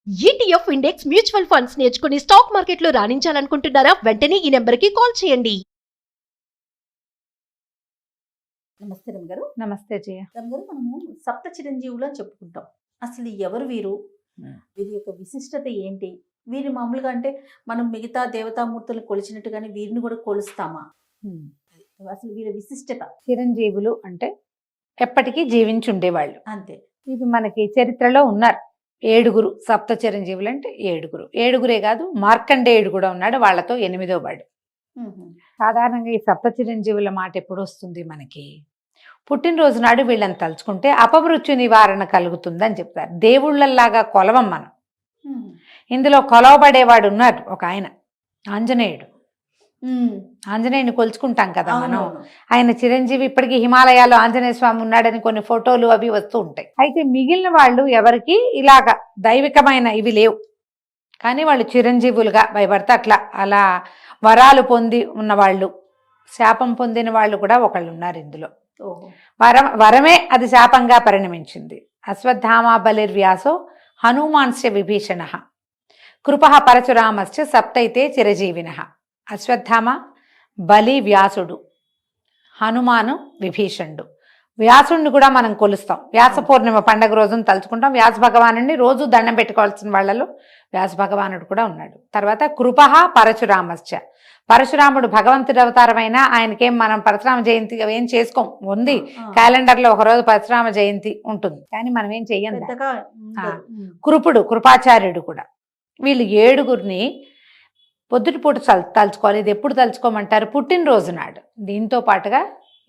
ETF index mutual funds నేర్చుకుని stock మార్కెట్లో రాణించాలనుకుంటున్నారా? వెంటనే ఈ నెంబర్కి కాల్ చేయండి. నమస్తే రమ్ గారు. నమస్తే జయ. రమ్ గారు, మనము సప్త చిరంజీవులు అని చెప్పుకుంటాం. అసలు ఎవరు వీరు? వీరి యొక్క విశిష్టత ఏంటి? వీరి మామూలుగా అంటే మనం మిగతా దేవతామూర్తులను కొలిచినట్టుగానే వీరిని కూడా కొలుస్తామా? అసలు వీరి విశిష్టత. చిరంజీవులు అంటే ఎప్పటికీ జీవించి ఉండేవాళ్ళు. అంతే. ఇది మనకి చరిత్రలో ఉన్నారు. 7 సప్త చిరంజీవులు అంటే 7 కాదు, మార్కండేయుడు కూడా ఉన్నాడు, వాళ్ళతో 8వ వాడు. సాధారణంగా ఈ సప్త చిరంజీవుల మాట ఎప్పుడు వస్తుంది మనకి? పుట్టినరోజు నాడు వీళ్ళని తలుచుకుంటే అపమృత్యు నివారణ కలుగుతుందని చెప్తారు. దేవుళ్ళల్లాగా కొలవం మనం. ఇందులో కొలవబడేవాడు ఉన్నారు ఒక ఆయన, ఆంజనేయుడు. ఆంజనేయుని కొలుచుకుంటాం కదా మనం. ఆయన చిరంజీవి. ఇప్పటికీ హిమాలయాల్లో ఆంజనేయ స్వామి ఉన్నాడని కొన్ని ఫోటోలు అవి వస్తూ ఉంటాయి. అయితే మిగిలిన వాళ్ళు ఎవరికి ఇలాగా దైవికమైన ఇవి లేవు, కానీ వాళ్ళు చిరంజీవులుగా భయపడితే అలా వరాలు పొంది ఉన్నవాళ్ళు, శాపం పొందిన వాళ్ళు కూడా ఒకళ్ళు ఉన్నారు ఇందులో. వరమే అది శాపంగా పరిణమించింది. అశ్వత్థామ బలిర్వ్యాసో హనుమాన్స్య విభీషణ కృప పరశురామశ్చ సప్తైతే చిరజీవిన. అశ్వత్థామ, బలి, వ్యాసుడు, హనుమాను, విభీషణుడు. వ్యాసుడిని కూడా మనం కొలుస్తాం. వ్యాస పూర్ణిమ పండగ రోజున తలుచుకుంటాం. వ్యాస భగవానుడిని రోజు దండం పెట్టుకోవాల్సిన వాళ్ళలో వ్యాస భగవానుడు కూడా ఉన్నాడు. తర్వాత కృప పరశురామశ్చ. పరశురాముడు భగవంతుడి అవతారమైన ఆయనకేం మనం పరశురామ జయంతి ఏం చేసుకోం. ఉంది క్యాలెండర్లో ఒకరోజు పరశురామ జయంతి ఉంటుంది, కానీ మనం ఏం చెయ్యం. కృపుడు, కృపాచార్యుడు కూడా. వీళ్ళు 7 పొద్దుటిపూట తలుచుకోవాలి. ఇది ఎప్పుడు తలుచుకోమంటారు? పుట్టినరోజు నాడు. దీంతో పాటుగా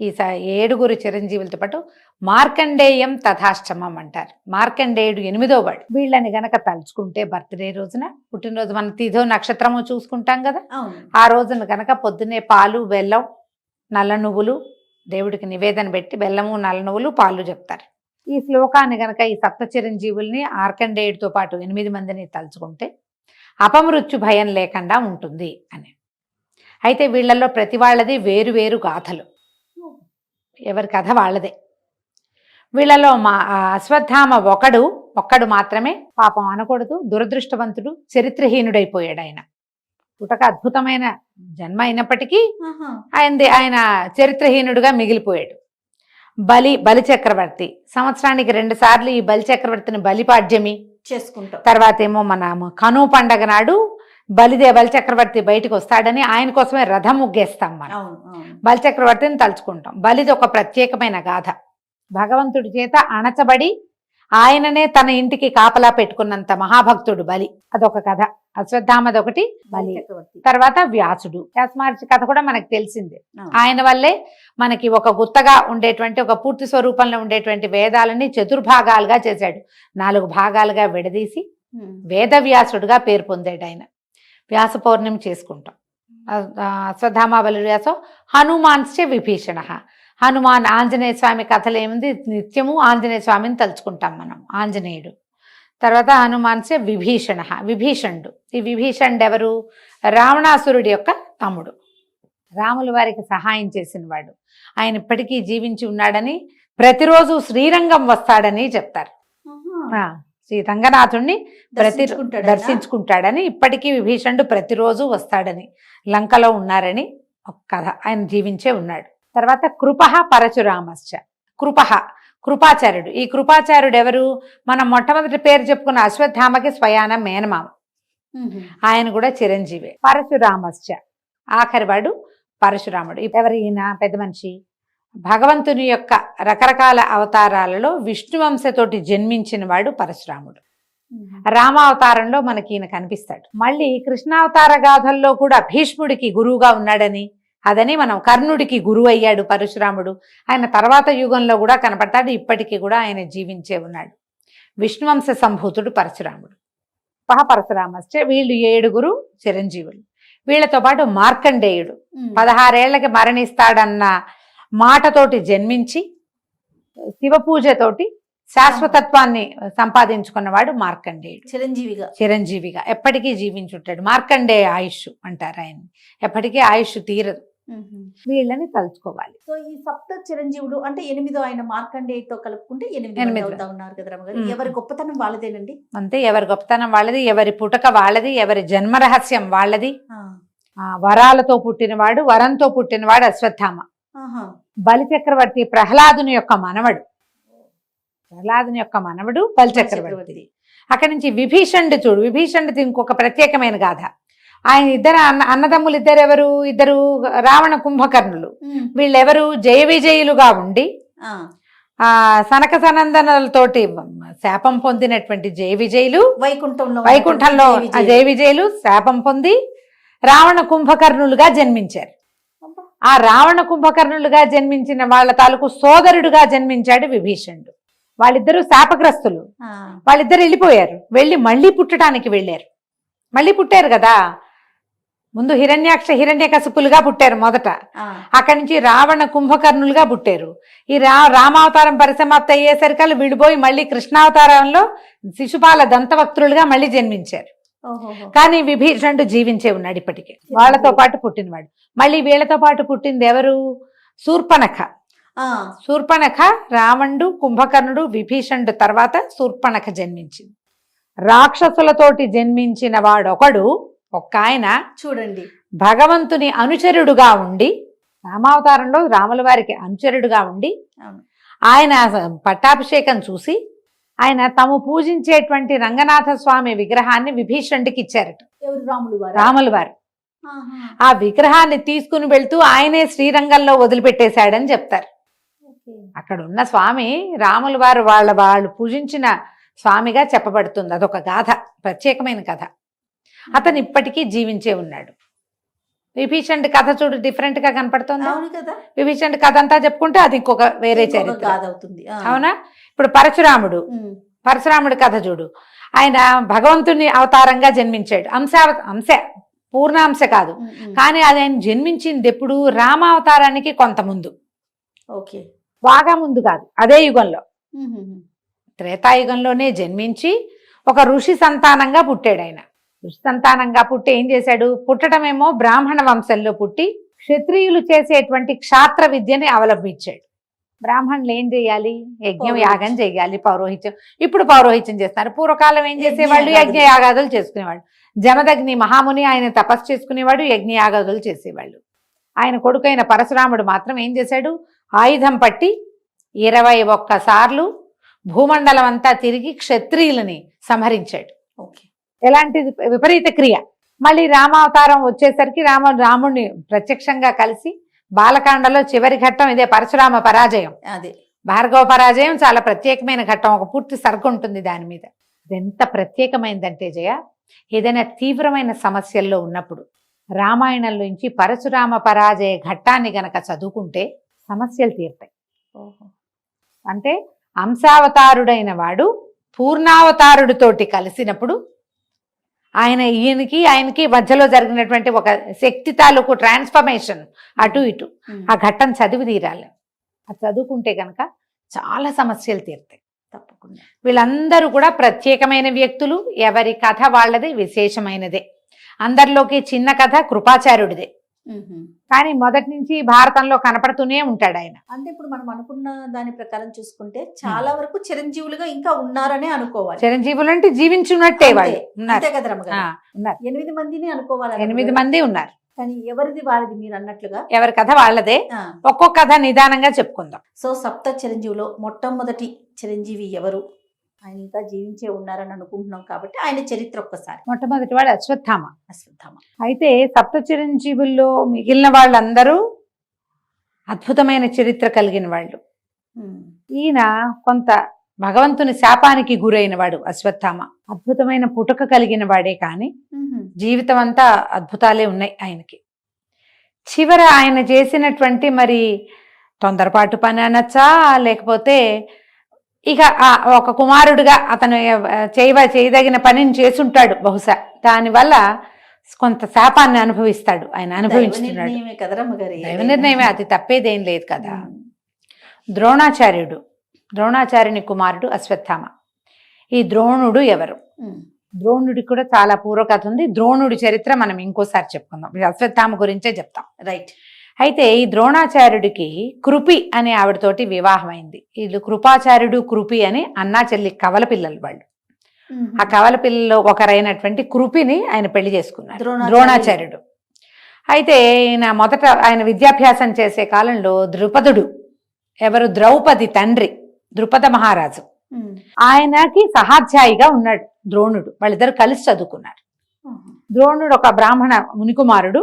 ఈ 7 చిరంజీవులతో పాటు మార్కండేయం తథాష్టమం అంటారు. మార్కండేయుడు 8వ వాడు. వీళ్ళని గనక తలుచుకుంటే బర్త్డే రోజున, పుట్టినరోజు మన తిథో నక్షత్రము చూసుకుంటాం కదా, ఆ రోజున గనక పొద్దున్నే పాలు, బెల్లం, నల్ల నువ్వులు దేవుడికి నివేదన పెట్టి బెల్లము, నల్ల నువ్వులు, పాలు చెప్తారు. ఈ శ్లోకాన్ని గనక ఈ సప్త చిరంజీవుల్ని మార్కండేయుడితో పాటు 8 మందిని తలుచుకుంటే అపమృత్యు భయం లేకుండా ఉంటుంది అని. అయితే వీళ్ళల్లో ప్రతి వాళ్ళది వేరు గాథలు, ఎవరి కథ వాళ్ళదే. వీళ్ళలో అశ్వత్థామ ఒక్కడు మాత్రమే, పాపం అనకూడదు, దురదృష్టవంతుడు, చరిత్రహీనుడైపోయాడు. ఆయన పుటక అద్భుతమైన జన్మ అయినప్పటికీ ఆయన చరిత్రహీనుడుగా మిగిలిపోయాడు. బలి చక్రవర్తి సంవత్సరానికి 2 సార్లు ఈ బలి చక్రవర్తిని బలిపాడ్యమి చేసుకుంటాం. తర్వాత ఏమో మన కను పండగ నాడు బలి చక్రవర్తి బయటకు వస్తాడని ఆయన కోసమే రథం ముగ్గేస్తాం మనం. బలి చక్రవర్తిని తలుచుకుంటాం. బలిది ఒక ప్రత్యేకమైన గాథ. భగవంతుడి చేత అణచబడి ఆయననే తన ఇంటికి కాపలా పెట్టుకున్నంత మహాభక్తుడు బలి. అదొక కథ. అశ్వత్థామది ఒకటి, బలి. తర్వాత వ్యాసుడు. వ్యాసమహర్షి కథ కూడా మనకు తెలిసిందే. ఆయన వల్లే మనకి ఒక గుత్తగా ఉండేటువంటి, ఒక పూర్తి స్వరూపంలో ఉండేటువంటి వేదాలని చతుర్భాగాలుగా చేశాడు. 4 భాగాలుగా విడదీసి వేదవ్యాసుడుగా పేరు పొందాడు ఆయన. వ్యాస పౌర్ణమి చేసుకుంటాం. అశ్వత్థామ, బలి, వ్యాసో హనుమాన్స్య విభీషణ. హనుమాన్, ఆంజనేయ స్వామి కథలు ఏముంది, నిత్యము ఆంజనేయ స్వామిని తలుచుకుంటాం మనం, ఆంజనేయుడు. తర్వాత హనుమాన్స్య విభీషణుడు. ఈ విభీషణుడు ఎవరు? రావణాసురుడి యొక్క తమ్ముడు. రాముల వారికి సహాయం చేసిన వాడు. ఆయన ఇప్పటికీ జీవించి ఉన్నాడని, ప్రతిరోజు శ్రీరంగం వస్తాడని చెప్తారు. శ్రీ రంగనాథుణ్ణి దర్శించుకుంటాడని, ఇప్పటికీ విభీషణుడు ప్రతిరోజు వస్తాడని, లంకలో ఉన్నారని ఒక కథ. ఆయన జీవించే ఉన్నాడు. తర్వాత కృప పరశురామశ్చ. కృపాచార్యుడు. ఈ కృపాచార్యుడు ఎవరు? మనం మొట్టమొదటి పేరు చెప్పుకున్న అశ్వత్థామకి స్వయాన మేనమామ. ఆయన కూడా చిరంజీవి. పరశురామశ్చ ఆఖరివాడు పరశురాముడు. ఎవరు ఈయన? పెద్ద మనిషి. భగవంతుని యొక్క రకరకాల అవతారాలలో విష్ణువంశతోటి జన్మించిన వాడు పరశురాముడు. రామావతారంలో మనకి ఈయన కనిపిస్తాడు. మళ్ళీ కృష్ణావతార గాథల్లో కూడా భీష్ముడికి గురువుగా ఉన్నాడని, అదని మనం కర్ణుడికి గురువు అయ్యాడు పరశురాముడు. ఆయన తర్వాత యుగంలో కూడా కనపడతాడు. ఇప్పటికీ కూడా ఆయన జీవించే ఉన్నాడు. విష్ణువంశ సంభూతుడు పరశురాముడు. పరశురామశ్చ. వీళ్ళు 7 చిరంజీవులు. వీళ్ళతో పాటు మార్కండేయుడు 16 ఏళ్లకి మరణిస్తాడన్న మాటతోటి జన్మించి శివపూజతోటి శాశ్వతత్వాన్ని సంపాదించుకున్నవాడు మార్కండేయుడు. చిరంజీవిగా ఎప్పటికీ జీవించుంటాడు. మార్కండేయ ఆయుష్ అంటారు ఆయన. ఎప్పటికీ ఆయుష్ తీరదు. వీళ్ళని తలుచుకోవాలి. సో ఈ సప్త చిరంజీవులు అంటే 8 ఆయన మార్కండేయతో కలుపుకుంటే 8 ఎనిమిది. అవుతా ఉన్నారు కదా రమ్మగారు. మ్మ్. ఎవరి గొప్పతనం వాళ్ళదేనండి. అంతే, ఎవరి గొప్పతనం వాళ్ళది, ఎవరి పుటక వాళ్ళది, ఎవరి జన్మ రహస్యం వాళ్ళది. ఆ. వరాలతో పుట్టినవాడు, వరంతో పుట్టినవాడు అశ్వత్థామ. ఆహా. బలి చక్రవర్తి ప్రహ్లాదుని యొక్క మనవడు. బలి చక్రవర్తి. అక్కడి నుంచి విభీషణుడు చూడు, విభీషణుడిది ఇంకొక ప్రత్యేకమైన గాథ. ఆయన ఇద్దరు అన్నదమ్ములు ఇద్దరు రావణ కుంభకర్ణులు. మ్మ్. వీళ్ళెవరు జయ విజయులుగా ఉండి ఆ. సనక సనందనలతోటి శాపం పొందినటువంటి జయ విజయులు, వైకుంఠంలో విజయులు. జయ విజయులు శాపం పొంది రావణ కుంభకర్ణులుగా జన్మించారు. అబ్బా. ఆ రావణ కుంభకర్ణులుగా జన్మించిన వాళ్ళ తాలూకు సోదరుడుగా జన్మించాడు విభీషణుడు. వాళ్ళిద్దరూ శాపగ్రస్తులు. ఆ. వాళ్ళిద్దరు వెళ్ళిపోయారు. మళ్ళీ పుట్టడానికి వెళ్ళారు. మళ్ళీ పుట్టారు కదా, ముందు హిరణ్యకశిపులుగా పుట్టారు మొదట. ఆ. అక్కడి నుంచి రావణ కుంభకర్ణులుగా పుట్టారు. ఈ రామావతారం పరిసమాప్తి అయ్యేసరికి వీడిపోయి మళ్ళీ కృష్ణావతారంలో శిశుపాల దంతవక్తులుగా మళ్ళీ జన్మించారు. ఓహోహో. కానీ విభీషణుడు జీవించే ఉన్నాడు ఇప్పటికే, వాళ్ళతో పాటు పుట్టినవాడు. మళ్ళీ వీళ్ళతో పాటు పుట్టింది ఎవరు? శూర్పణఖ. ఆ. శూర్పణఖ, రావణుడు, కుంభకర్ణుడు, విభీషణుడు తర్వాత శూర్పణఖ జన్మించింది. రాక్షసులతోటి జన్మించిన వాడొకడు, ఆయన చూడండి, భగవంతుని అనుచరుడుగా ఉండి, రామావతారంలో రాముల వారికి అనుచరుడుగా ఉండి, అవును. ఆయన పట్టాభిషేకం చూసి ఆయన తాము పూజించేటువంటి రంగనాథ స్వామి విగ్రహాన్ని విభీషణుడికి ఇచ్చారట. ఎవరు? రాముల వారు ఆహా. ఆ విగ్రహాన్ని తీసుకుని వెళ్తూ ఆయనే శ్రీరంగంలో వదిలిపెట్టేశాడని చెప్తారు. ఓకే. అక్కడ ఉన్న స్వామి రాముల వారు వాళ్ళు పూజించిన స్వామిగా చెప్పబడుతుంది. అదొక గాథ, ప్రత్యేకమైన కథ. అతను ఇప్పటికీ జీవించే ఉన్నాడు. విభీషణుడి కథ చూడు, డిఫరెంట్ గా కనపడుతుంది. అవును కదా. విభీషణుడి కథ అంతా చెప్పుకుంటే అది ఇంకొక వేరే ఇంకొక చరిత్ర. గాథ అవుతుంది. ఆ. అవునా? ఇప్పుడు పరశురాముడి కథ చూడు. ఆయన భగవంతుని అవతారంగా జన్మించాడు. అంశ పూర్ణాంశ కాదు, కానీ అది ఆయన జన్మించింది ఎప్పుడు? రామావతారానికి కొంత ముందు, ఓకే, బాగా ముందు కాదు, అదే యుగంలో, త్రేతాయుగంలోనే జన్మించి ఒక ఋషి సంతానంగా పుట్టాడు. ఆయన ఋషి సంతానంగా పుట్టి ఏం చేశాడు? పుట్టడమేమో బ్రాహ్మణ వంశంలో పుట్టి క్షత్రియులు చేసేటువంటి క్షాత్ర విద్యని అవలంబించాడు. బ్రాహ్మణులు ఏం చేయాలి? యజ్ఞం యాగం చేయాలి, పౌరోహిత్యం. ఇప్పుడు పౌరోహిత్యం చేస్తున్నారు. పూర్వకాలం ఏం చేసేవాళ్ళు? యజ్ఞ యాగాదులు చేసుకునేవాళ్ళు. జమదగ్ని మహాముని ఆయన తపస్సు చేసుకునేవాడు, యజ్ఞ యాగాదులు చేసేవాళ్ళు. ఆయన కొడుకైన పరశురాముడు మాత్రం ఏం చేశాడు? ఆయుధం పట్టి 21 సార్లు భూమండలం అంతా తిరిగి క్షత్రియులని సంహరించాడు. ఓకే. ఎలాంటి విపరీత క్రియ. మళ్ళీ రామావతారం వచ్చేసరికి రాముడిని ప్రత్యక్షంగా కలిసి బాలకాండలో చివరి ఘట్టం ఇదే, పరశురామ పరాజయం. అదే భార్గవ పరాజయం చాలా ప్రత్యేకమైన ఘట్టం, ఒక పూర్తి సరుకు ఉంటుంది దాని మీద. ఎంత ప్రత్యేకమైందంటే జయ, ఏదైనా తీవ్రమైన సమస్యల్లో ఉన్నప్పుడు రామాయణంలోంచి పరశురామ పరాజయ ఘట్టాన్ని గనక చదువుకుంటే సమస్యలు తీరుతాయి. అంటే అంశావతారుడైన వాడు పూర్ణావతారుడితోటి కలిసినప్పుడు ఆయనకి మధ్యలో జరిగినటువంటి ఒక శక్తి తాలూకు ట్రాన్స్ఫర్మేషన్ అటు ఇటు ఆ ఘట్టం చదివి తీరాలి. అది చదువుకుంటే కనుక చాలా సమస్యలు తీరుతాయి తప్పకుండా. వీళ్ళందరూ కూడా ప్రత్యేకమైన వ్యక్తులు, ఎవరి కథ వాళ్ళది విశేషమైనదే. అందరిలోకి చిన్న కథ కృపాచార్యుడిదే, కానీ మొదటి నుంచి భారతంలో కనపడుతూనే ఉంటాడు ఆయన. అంటే ఇప్పుడు మనం అనుకున్న దాని ప్రకారం చూసుకుంటే చాలా వరకు చిరంజీవులుగా ఇంకా ఉన్నారనే అనుకోవాలి. చిరంజీవులు అంటే జీవించున్నట్టే వాళ్ళు ఉన్నారు. అంతే కదా రమ్మగారు? ఉన్నారు. 8 మందిని అనుకోవాలి. 8 మంది ఉన్నారు. కానీ ఎవరిది వారిది మీరు అన్నట్లుగా ఎవరి కథ వాళ్ళదే. ఒక్కొక్క కథ నిదానంగా చెప్పుకుందాం. సో సప్త చిరంజీవిలో మొట్టమొదటి చిరంజీవి ఎవరు? ఆయన ఇంకా జీవించే ఉన్నారని అనుకుంటున్నాం కాబట్టి ఆయన చరిత్ర ఒక్కసారి. మొట్టమొదటి వాడు అశ్వత్థామ. అయితే అయితే సప్త చిరంజీవుల్లో మిగిలిన వాళ్ళందరూ అద్భుతమైన చరిత్ర కలిగిన వాళ్ళు. ఈయన కొంత భగవంతుని శాపానికి గురైన వాడు అశ్వత్థామ. అద్భుతమైన పుట్టుక కలిగిన వాడే, కానీ జీవితం అంతా అద్భుతాలే ఉన్నాయి ఆయనకి. చివర ఆయన చేసినటువంటి మరి తొందరపాటు పని అనొచ్చా, లేకపోతే ఇక ఒక కుమారుడిగా అతను చేయదగిన పనిని చేసుంటాడు బహుశా. దానివల్ల కొంత శాపాన్ని అనుభవిస్తాడు ఆయన, అనుభవిస్తున్నాడు. దైవ నిర్ణయమే, అది తప్పేదేం లేదు కదా. ద్రోణాచార్యుని కుమారుడు అశ్వత్థామ. ఈ ద్రోణుడు ఎవరు? ద్రోణుడికి కూడా చాలా పూర్వకథ ఉంది. ద్రోణుడి చరిత్ర మనం ఇంకోసారి చెప్పుకుందాం, అశ్వత్థామ గురించే చెప్తాం. రైట్. అయితే ఈ ద్రోణాచార్యుడికి కృపి అనే ఆవిడతోటి వివాహం అయింది. వీళ్ళు కృపాచార్యుడు కృపి అని అన్నా చెల్లి కవల పిల్లలు వాళ్ళు. ఆ కవల పిల్లలో ఒకరైనటువంటి కృపిని ఆయన పెళ్లి చేసుకున్నారు ద్రోణాచార్యుడు. అయితే ఆయన విద్యాభ్యాసం చేసే కాలంలో ద్రుపదుడు, ఎవరు ద్రౌపది తండ్రి ద్రుపద మహారాజు, ఆయనకి సహాధ్యాయిగా ఉన్నాడు ద్రోణుడు. వాళ్ళిద్దరు కలిసి చదువుకున్నారు. ద్రోణుడు ఒక బ్రాహ్మణ మునికుమారుడు,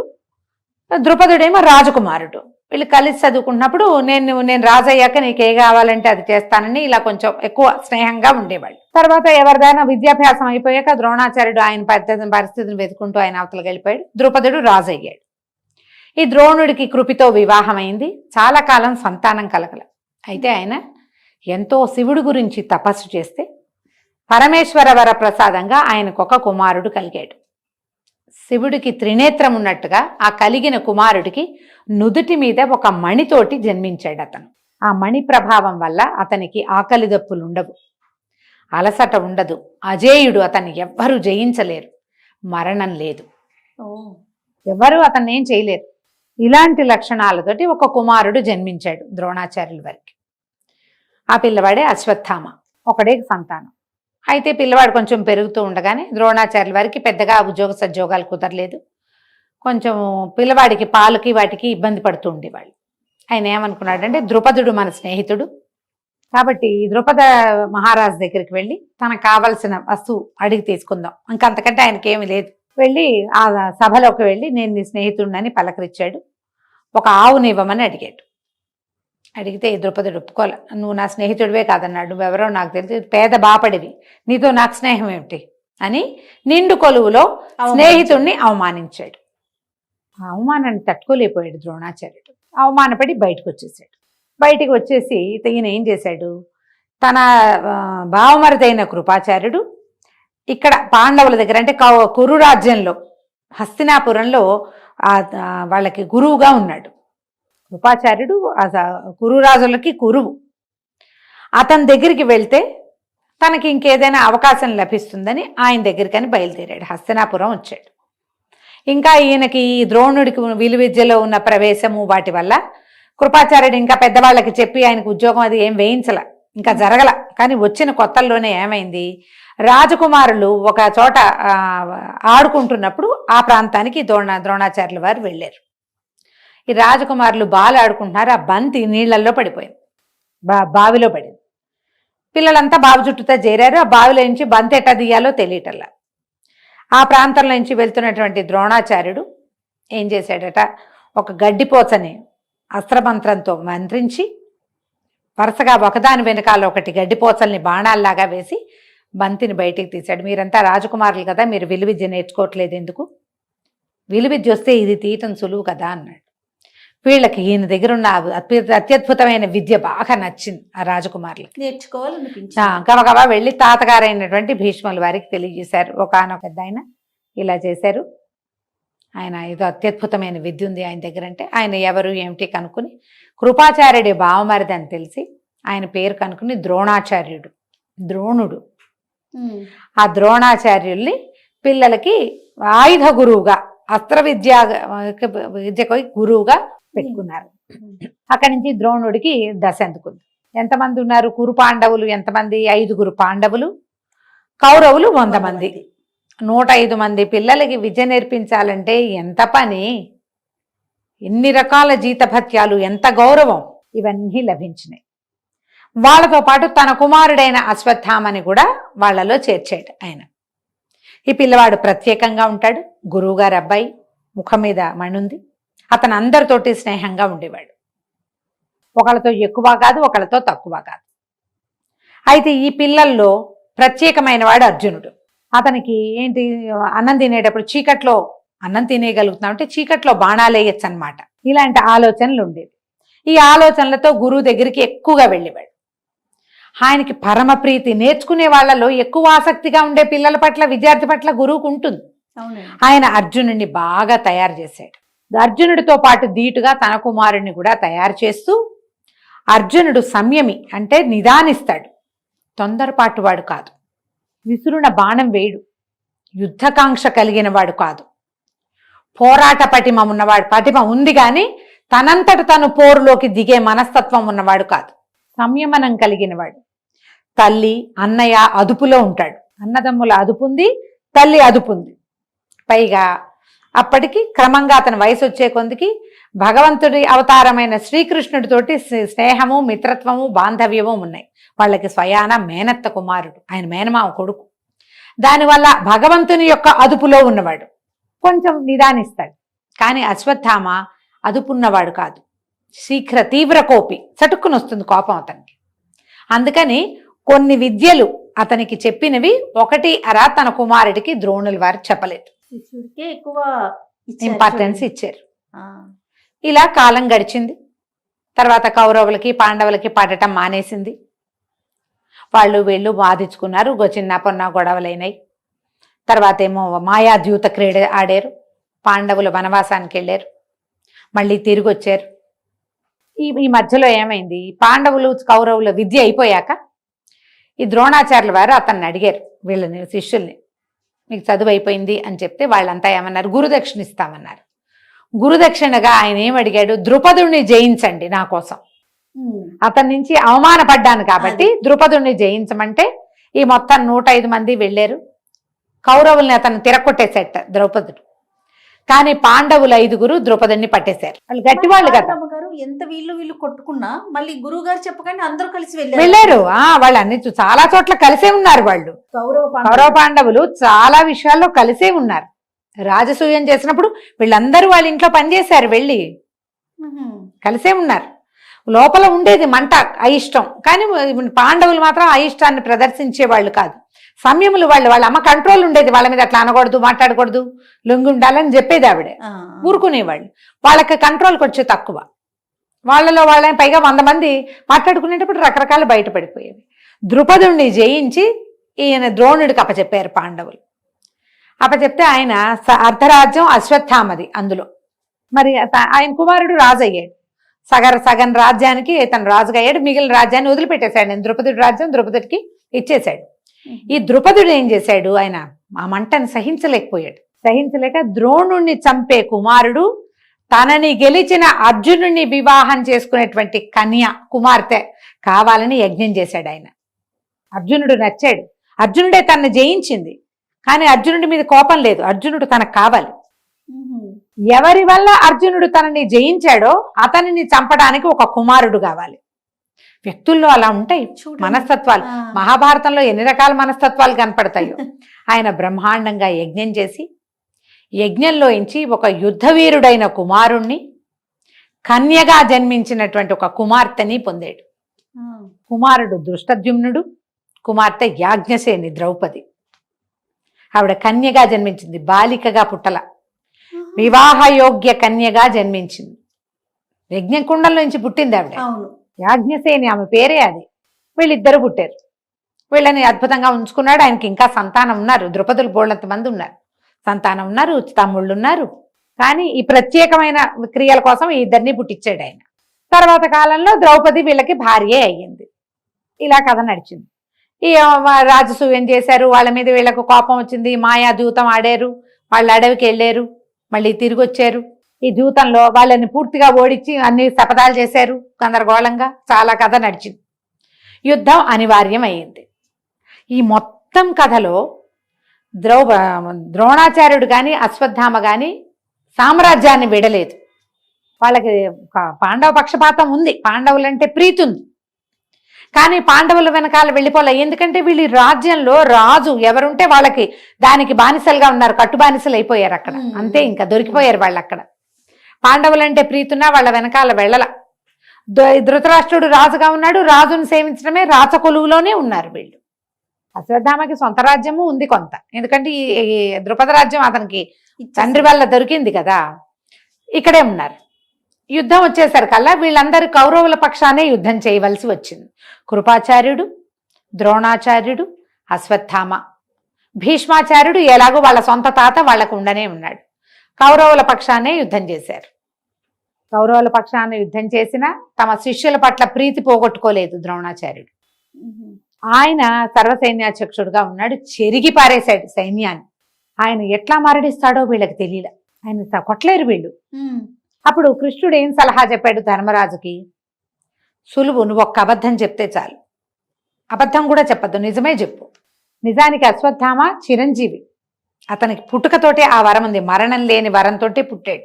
ద్రుపదుడేమో రాజకుమారుడు. వీళ్ళు కలిసి చదువుకున్నప్పుడు నేను రాజయ్యాక నీకే కావాలంటే అది చేస్తానని ఇలా కొంచెం ఎక్కువ స్నేహంగా ఉండేవాళ్ళు. తర్వాత ఎవరిదైనా విద్యాభ్యాసం అయిపోయాక ద్రోణాచార్యుడు ఆయన పరిస్థితిని వెతుకుంటూ ఆయన అవతలకి వెళ్ళిపోయాడు. ద్రుపదుడు రాజు అయ్యాడు. ఈ ద్రోణుడికి కృపితో వివాహం అయింది. చాలా కాలం సంతానం కలగల. అయితే ఆయన ఎంతో శివుడి గురించి తపస్సు చేస్తే పరమేశ్వర వర ప్రసాదంగా ఆయనకు ఒక కుమారుడు కలిగాడు. శివుడికి త్రినేత్రం ఉన్నట్టుగా ఆ కలిగిన కుమారుడికి నుదుటి మీద ఒక మణితోటి జన్మించాడు అతను. ఆ మణి ప్రభావం వల్ల అతనికి ఆకలి దప్పులు ఉండవు, అలసట ఉండదు, అజేయుడు, అతన్ని ఎవ్వరూ జయించలేరు, మరణం లేదు, ఎవరు అతన్ని ఏం చేయలేరు. ఇలాంటి లక్షణాలతోటి ఒక కుమారుడు జన్మించాడు ద్రోణాచార్యుల వారికి. ఆ పిల్లవాడే అశ్వత్థామ, ఒకడే సంతానం. అయితే పిల్లవాడు కొంచెం పెరుగుతూ ఉండగానే ద్రోణాచార్యుల వారికి పెద్దగా ఉద్యోగ సద్యోగాలు కుదరలేదు. కొంచెం పిల్లవాడికి పాలకి వాటికి ఇబ్బంది పడుతూ ఉండేవాళ్ళు. ఆయన ఏమనుకున్నాడంటే ద్రుపదుడు మన స్నేహితుడు కాబట్టి ద్రుపద మహారాజు దగ్గరికి వెళ్ళి తనకు కావలసిన వస్తువు అడిగి తీసుకుందాం, ఇంకంతకంటే ఆయనకి ఏమీ లేదు. వెళ్ళి ఆ సభలోకి వెళ్ళి నేను నీ స్నేహితుడిని పలకరించాడు. ఒక ఆవుని ఇవ్వమని అడిగాడు. అడిగితే ద్రుపదుడు ఒప్పుకోలే. నువ్వు నా స్నేహితుడివే కాదన్నాడు, నువ్వెవరో నాకు తెలిసి పేద బాపడివి, నీతో నాకు స్నేహం ఏమిటి అని నిండు కొలువులో స్నేహితుడిని అవమానించాడు. ఆ అవమానాన్ని తట్టుకోలేకపోయాడు ద్రోణాచార్యుడు. అవమానపడి బయటకు వచ్చేసాడు. బయటికి వచ్చేసి ఈయన ఏం చేశాడు, తన భావమరిదైన కృపాచార్యుడు ఇక్కడ పాండవుల దగ్గర అంటే కురు రాజ్యంలో హస్తినాపురంలో వాళ్ళకి గురువుగా ఉన్నాడు. కృపాచార్యుడు కురురాజులకి గురువు. అతని దగ్గరికి వెళ్తే తనకి ఇంకేదైనా అవకాశం లభిస్తుందని ఆయన దగ్గరికని బయలుదేరాడు. హస్తినాపురం వచ్చాడు. ఇంకా ఈయనకి ద్రోణుడికి విలువిద్యలో ఉన్న ప్రవేశము వాటి వల్ల కృపాచార్యుడు ఇంకా పెద్దవాళ్ళకి చెప్పి ఆయనకు ఉద్యోగం అది ఏం వేయించల, ఇంకా జరగల. కానీ వచ్చిన కొత్తల్లోనే ఏమైంది, రాజకుమారులు ఒక చోట ఆడుకుంటున్నప్పుడు ఆ ప్రాంతానికి ద్రోణాచార్యుల వారు వెళ్ళారు. ఈ రాజకుమారులు బాలు ఆడుకుంటున్నారు. ఆ బంతి నీళ్లలో పడిపోయింది, బావిలో పడింది. పిల్లలంతా బావి చుట్టూతో చేరారు. ఆ బావిలో నుంచి బంతి ఎట్టా తీయాలో తెలియటల్లా. ఆ ప్రాంతంలో నుంచి వెళ్తున్నటువంటి ద్రోణాచార్యుడు ఏం చేశాడట, ఒక గడ్డిపోచని అస్త్రమంత్రంతో మంత్రించి వరుసగా ఒకదాని వెనకాల ఒకటి గడ్డిపోచల్ని బాణాల్లాగా వేసి బంతిని బయటికి తీశాడు. మీరంతా రాజకుమారులు కదా, మీరు విలువిద్య నేర్చుకోవట్లేదు ఎందుకు, విలువిద్య వస్తే ఇది తీయటం సులువు కదా అన్నాడు. వీళ్ళకి ఈయన దగ్గర ఉన్న అత్యద్భుతమైన విద్య బాగా నచ్చింది ఆ రాజకుమారులకి. నేర్చుకోవాలనిపించింది. గబగబా వెళ్ళి తాతగారైనటువంటి భీష్ముల వారికి తెలియజేశారు. ఒకనొక పెద్ద ఆయన ఇలా చేశారు, ఆయన ఏదో అత్యద్భుతమైన విద్య ఉంది ఆయన దగ్గర. అంటే ఆయన ఎవరు ఏమిటి కనుక్కుని కృపాచార్యుడి బావమరిది అని తెలిసి ఆయన పేరు కనుక్కుని ద్రోణాచార్యుడు, ద్రోణుడు. ఆ ద్రోణాచార్యుల్ని పిల్లలకి ఆయుధ గురువుగా, అస్త్ర విద్యకు గురువుగా పెట్టుకున్నారు. అక్కడి నుంచి ద్రోణుడికి దశ అందుకుంది. ఎంతమంది ఉన్నారు కురు పాండవులు ఎంతమంది, 5 పాండవులు, కౌరవులు 100 మంది. 105 మంది పిల్లలకి విద్య నేర్పించాలంటే ఎంత పని, ఎన్ని రకాల జీతభత్యాలు, ఎంత గౌరవం, ఇవన్నీ లభించినాయి. వాళ్ళతో పాటు తన కుమారుడైన అశ్వత్థామని కూడా వాళ్ళలో చేర్చాడు ఆయన. ఈ పిల్లవాడు ప్రత్యేకంగా ఉంటాడు, గురువుగారు అబ్బాయి, ముఖం మీద మణుంది. అతను అందరితోటి స్నేహంగా ఉండేవాడు, ఒకళ్ళతో ఎక్కువ కాదు, ఒకళ్ళతో తక్కువ కాదు. అయితే ఈ పిల్లల్లో ప్రత్యేకమైన వాడు అర్జునుడు. అతనికి ఏంటి, అన్నం తినేటప్పుడు చీకట్లో అన్నం తినేయగలుగుతున్నాం అంటే చీకట్లో బాణాలు వేయచ్చు అనమాట. ఇలాంటి ఆలోచనలు ఉండేవి. ఈ ఆలోచనలతో గురువు దగ్గరికి ఎక్కువగా వెళ్ళేవాడు. ఆయనకి పరమ ప్రీతి, నేర్చుకునే వాళ్ళలో ఎక్కువ ఆసక్తిగా ఉండే పిల్లల పట్ల, విద్యార్థి పట్ల గురువుకు ఉంటుంది. ఆయన అర్జునుడిని బాగా తయారు చేశాడు. అర్జునుడితో పాటు ధీటుగా తన కుమారుడిని కూడా తయారు చేస్తూ, అర్జునుడు సంయమి అంటే నిదానిస్తాడు, తొందరపాటు వాడు కాదు, విసురున బాణం వేయుడు, యుద్ధకాంక్ష కలిగిన వాడు కాదు, పోరాట పటిమ ఉన్నవాడు. పటిమ ఉంది కానీ తనంతట తను పోరులోకి దిగే మనస్తత్వం ఉన్నవాడు కాదు, సంయమనం కలిగినవాడు. తల్లి అన్నయ్య అదుపులో ఉంటాడు, అన్నదమ్ముల అదుపుంది, తల్లి అదుపుంది. పైగా అప్పటికి క్రమంగా అతని వయసు వచ్చే కొందికి భగవంతుడి అవతారమైన శ్రీకృష్ణుడితోటి స్నేహము, మిత్రత్వము, బాంధవ్యము ఉన్నాయి. వాళ్ళకి స్వయాన మేనత్త కుమారుడు, ఆయన మేనమామ కొడుకు. దానివల్ల భగవంతుని యొక్క అదుపులో ఉన్నవాడు, కొంచెం నిదానిస్తాడు. కానీ అశ్వత్థామ అదుపున్నవాడు కాదు, శీఘ్ర తీవ్ర కోపి, చటుక్కుని వస్తుంది కోపం అతనికి. అందుకని కొన్ని విద్యలు అతనికి చెప్పినవి ఒకటి అరా తన కుమారుడికి ద్రోణుల వారు చెప్పలేదు, శిష్యుడికే ఎక్కువ ఇంపార్టెన్స్ ఇచ్చారు. ఆ, ఇలా కాలం గడిచింది. తర్వాత కౌరవులకి పాండవులకి పడటం మానేసింది. వాళ్ళు వీళ్ళు బాధించుకున్నారు, చిన్న పొన్న గొడవలైనాయి. తర్వాత ఏమో మాయాద్యూత క్రీడ ఆడారు, పాండవులు వనవాసానికి వెళ్ళారు, మళ్ళీ తిరిగి వచ్చారు. ఈ మధ్యలో ఏమైంది, పాండవులు కౌరవుల విద్య అయిపోయాక ఈ ద్రోణాచార్యుల వారు అతన్ని అడిగారు, వీళ్ళని శిష్యుల్ని, మీకు చదువు అయిపోయింది అని చెప్తే వాళ్ళంతా ఏమన్నారు, గురుదక్షిణ ఇస్తామన్నారు. గురుదక్షిణగా ఆయన ఏం అడిగాడు, ద్రుపదుణ్ణి జయించండి నా కోసం, అతని నుంచి అవమానపడ్డాను కాబట్టి ద్రుపదుణ్ణి జయించమంటే ఈ మొత్తం 105 మంది వెళ్ళారు. కౌరవుల్ని అతను తిరగొట్టేసేట ద్రౌపదుడు. కానీ పాండవులు 5 ద్రుపదుణ్ణి పట్టేశారు. వాళ్ళు గట్టివాళ్ళు కదా. గారు ఎంత వీళ్ళు కొట్టుకున్నా మళ్ళీ గురువు గారు చెప్పగానే అందరూ కలిసి వెళ్ళారు. వాళ్ళు అన్ని చాలా చోట్ల కలిసే ఉన్నారు. వాళ్ళు కౌరవ పాండవులు చాలా విషయాల్లో కలిసే ఉన్నారు. రాజసూయం చేసినప్పుడు వీళ్ళందరూ వాళ్ళ ఇంట్లో పనిచేశారు, వెళ్ళి కలిసే ఉన్నారు. లోపల ఉండేది మంట, అయిష్టం. కానీ పాండవులు మాత్రం అయిష్టాన్ని ప్రదర్శించే వాళ్ళు కాదు, సంయములు వాళ్ళు. వాళ్ళ అమ్మ కంట్రోల్ ఉండేది, వాళ్ళ మీద అట్లా అనకూడదు, మాట్లాడకూడదు, లొంగి ఉండాలని చెప్పేది ఆవిడే. ఊరుకునేవాళ్ళు. వాళ్ళకి కంట్రోల్కి వచ్చే తక్కువ. వాళ్ళలో వాళ్ళని పైగా 100 మంది మాట్లాడుకునేటప్పుడు రకరకాలు బయటపడిపోయేవి. ద్రుపదుణ్ణి జయించి ఈయన ద్రోణుడికి అప్పచెప్పారు పాండవులు. అప్పచెప్తే ఆయన అర్ధరాజ్యం అశ్వత్థామది. అందులో మరి ఆయన కుమారుడు రాజు అయ్యాడు. సగం రాజ్యానికి ఇతను రాజుగా అయ్యాడు. మిగిలిన రాజ్యాన్ని వదిలిపెట్టేశాడు. నేను ద్రుపదుడి రాజ్యం ద్రుపదుడికి ఇచ్చేశాడు. ఈ ద్రుపదుడు ఏం చేశాడు, ఆయన ఆ మంటను సహించలేకపోయాడు. సహించలేక ద్రోణుణ్ణి చంపే కుమారుడు తనని గెలిచిన అర్జునుడిని వివాహం చేసుకునేటువంటి కుమార్తె కావాలని యజ్ఞం చేశాడు ఆయన. అర్జునుడు నచ్చాడు. అర్జునుడే తనని జయించింది, కానీ అర్జునుడి మీద కోపం లేదు, అర్జునుడు తనకు కావాలి. ఎవరి వల్ల అర్జునుడు తనని జయించాడో అతనిని చంపడానికి ఒక కుమారుడు కావాలి. వ్యక్తుల్లో అలా ఉంటాయి మనస్తత్వాలు. మహాభారతంలో ఎన్ని రకాల మనస్తత్వాలు కనపడతాయో. ఆయన బ్రహ్మాండంగా యజ్ఞం చేసి యజ్ఞంలోంచి ఒక యుద్ధవీరుడైన కుమారుణ్ణి, కన్యగా జన్మించినటువంటి ఒక కుమార్తెని పొందాడు. కుమారుడు దృష్టద్యుమ్నుడు, కుమార్తె యాజ్ఞసేని ద్రౌపది. ఆవిడ కన్యగా జన్మించింది, బాలికగా పుట్టల, వివాహయోగ్య కన్యగా జన్మించింది. యజ్ఞకుండం నుంచి పుట్టింది ఆవిడ. యాజ్ఞసేని ఆమె పేరే అది. వీళ్ళిద్దరు పుట్టారు. వీళ్ళని అద్భుతంగా ఉంచుకున్నాడు. ఆయనకి ఇంకా సంతానం ఉన్నారు, ద్రుపదులు బోళ్ళంత మంది ఉన్నారు, సంతానం ఉన్నారు, తమ్ముళ్ళు ఉన్నారు. కానీ ఈ ప్రత్యేకమైన క్రియల కోసం ఈ ఇద్దరిని పుట్టించాడు ఆయన. తర్వాత కాలంలో ద్రౌపది వీళ్ళకి భార్యే అయ్యింది. ఇలా కథ నడిచింది. ఈ రాజసూయం చేశారు, వాళ్ళ మీద వీళ్ళకు కోపం వచ్చింది, మాయా దూతం ఆడారు, వాళ్ళు అడవికి వెళ్ళారు, మళ్ళీ తిరిగి వచ్చారు. ఈ దూతంలో వాళ్ళని పూర్తిగా ఓడించి అన్ని శపథాలు చేశారు గందరగోళంగా. చాలా కథ నడిచింది. యుద్ధం అనివార్యం అయ్యింది. ఈ మొత్తం కథలో ద్రోణాచార్యుడు కానీ అశ్వత్థామ కానీ సామ్రాజ్యాన్ని విడలేదు. వాళ్ళకి పాండవ పక్షపాతం ఉంది, పాండవులంటే ప్రీతి ఉంది. కానీ పాండవుల వెనకాల వెళ్ళిపోలే. ఎందుకంటే వీళ్ళు రాజ్యంలో రాజు ఎవరుంటే వాళ్ళకి దానికి బానిసలుగా ఉన్నారు, కట్టు బానిసలు అయిపోయారు అక్కడ. అంతే, ఇంకా దొరికిపోయారు వాళ్ళు అక్కడ. పాండవులంటే ప్రీతున్నా వాళ్ళ వెనకాల వెళ్ళల. ధృతరాష్ట్రుడు రాజుగా ఉన్నాడు, రాజును సేవించడమే రాచకొలువులోనే ఉన్నారు వీళ్ళు. అశ్వత్థామకి సొంత రాజ్యము ఉంది కొంత, ఎందుకంటే ఈ ద్రుపద రాజ్యం అతనికి తండ్రి వల్ల దొరికింది కదా. ఇక్కడే ఉన్నారు. యుద్ధం వచ్చేసరికల్లా వీళ్ళందరూ కౌరవుల పక్షానే యుద్ధం చేయవలసి వచ్చింది. కృపాచార్యుడు, ద్రోణాచార్యుడు, అశ్వత్థామ, భీష్మాచార్యుడు ఎలాగో వాళ్ళ సొంత తాత వాళ్ళకు ఉండనే ఉన్నాడు. కౌరవుల పక్షానే యుద్ధం చేశారు. కౌరవుల పక్షాన్ని యుద్ధం చేసినా తమ శిష్యుల పట్ల ప్రీతి పోగొట్టుకోలేదు ద్రోణాచార్యుడు. ఆయన సర్వసైన్యాధ్యక్షుడుగా ఉన్నాడు, చెరిగి పారేశాడు సైన్యాన్ని. ఆయన ఎట్లా మరణిస్తాడో వీళ్ళకి తెలియలే. ఆయన కొట్టలేరు వీళ్ళు. అప్పుడు కృష్ణుడు ఏం సలహా చెప్పాడు ధర్మరాజుకి? సులువు, నువ్వు ఒక్క అబద్ధం చెప్తే చాలు. అబద్ధం కూడా చెప్పద్దు, నిజమే చెప్పు. నిజానికి అశ్వత్థామ చిరంజీవి, అతనికి పుట్టుకతోటే ఆ వరం ఉంది, మరణం లేని వరంతో పుట్టాడు.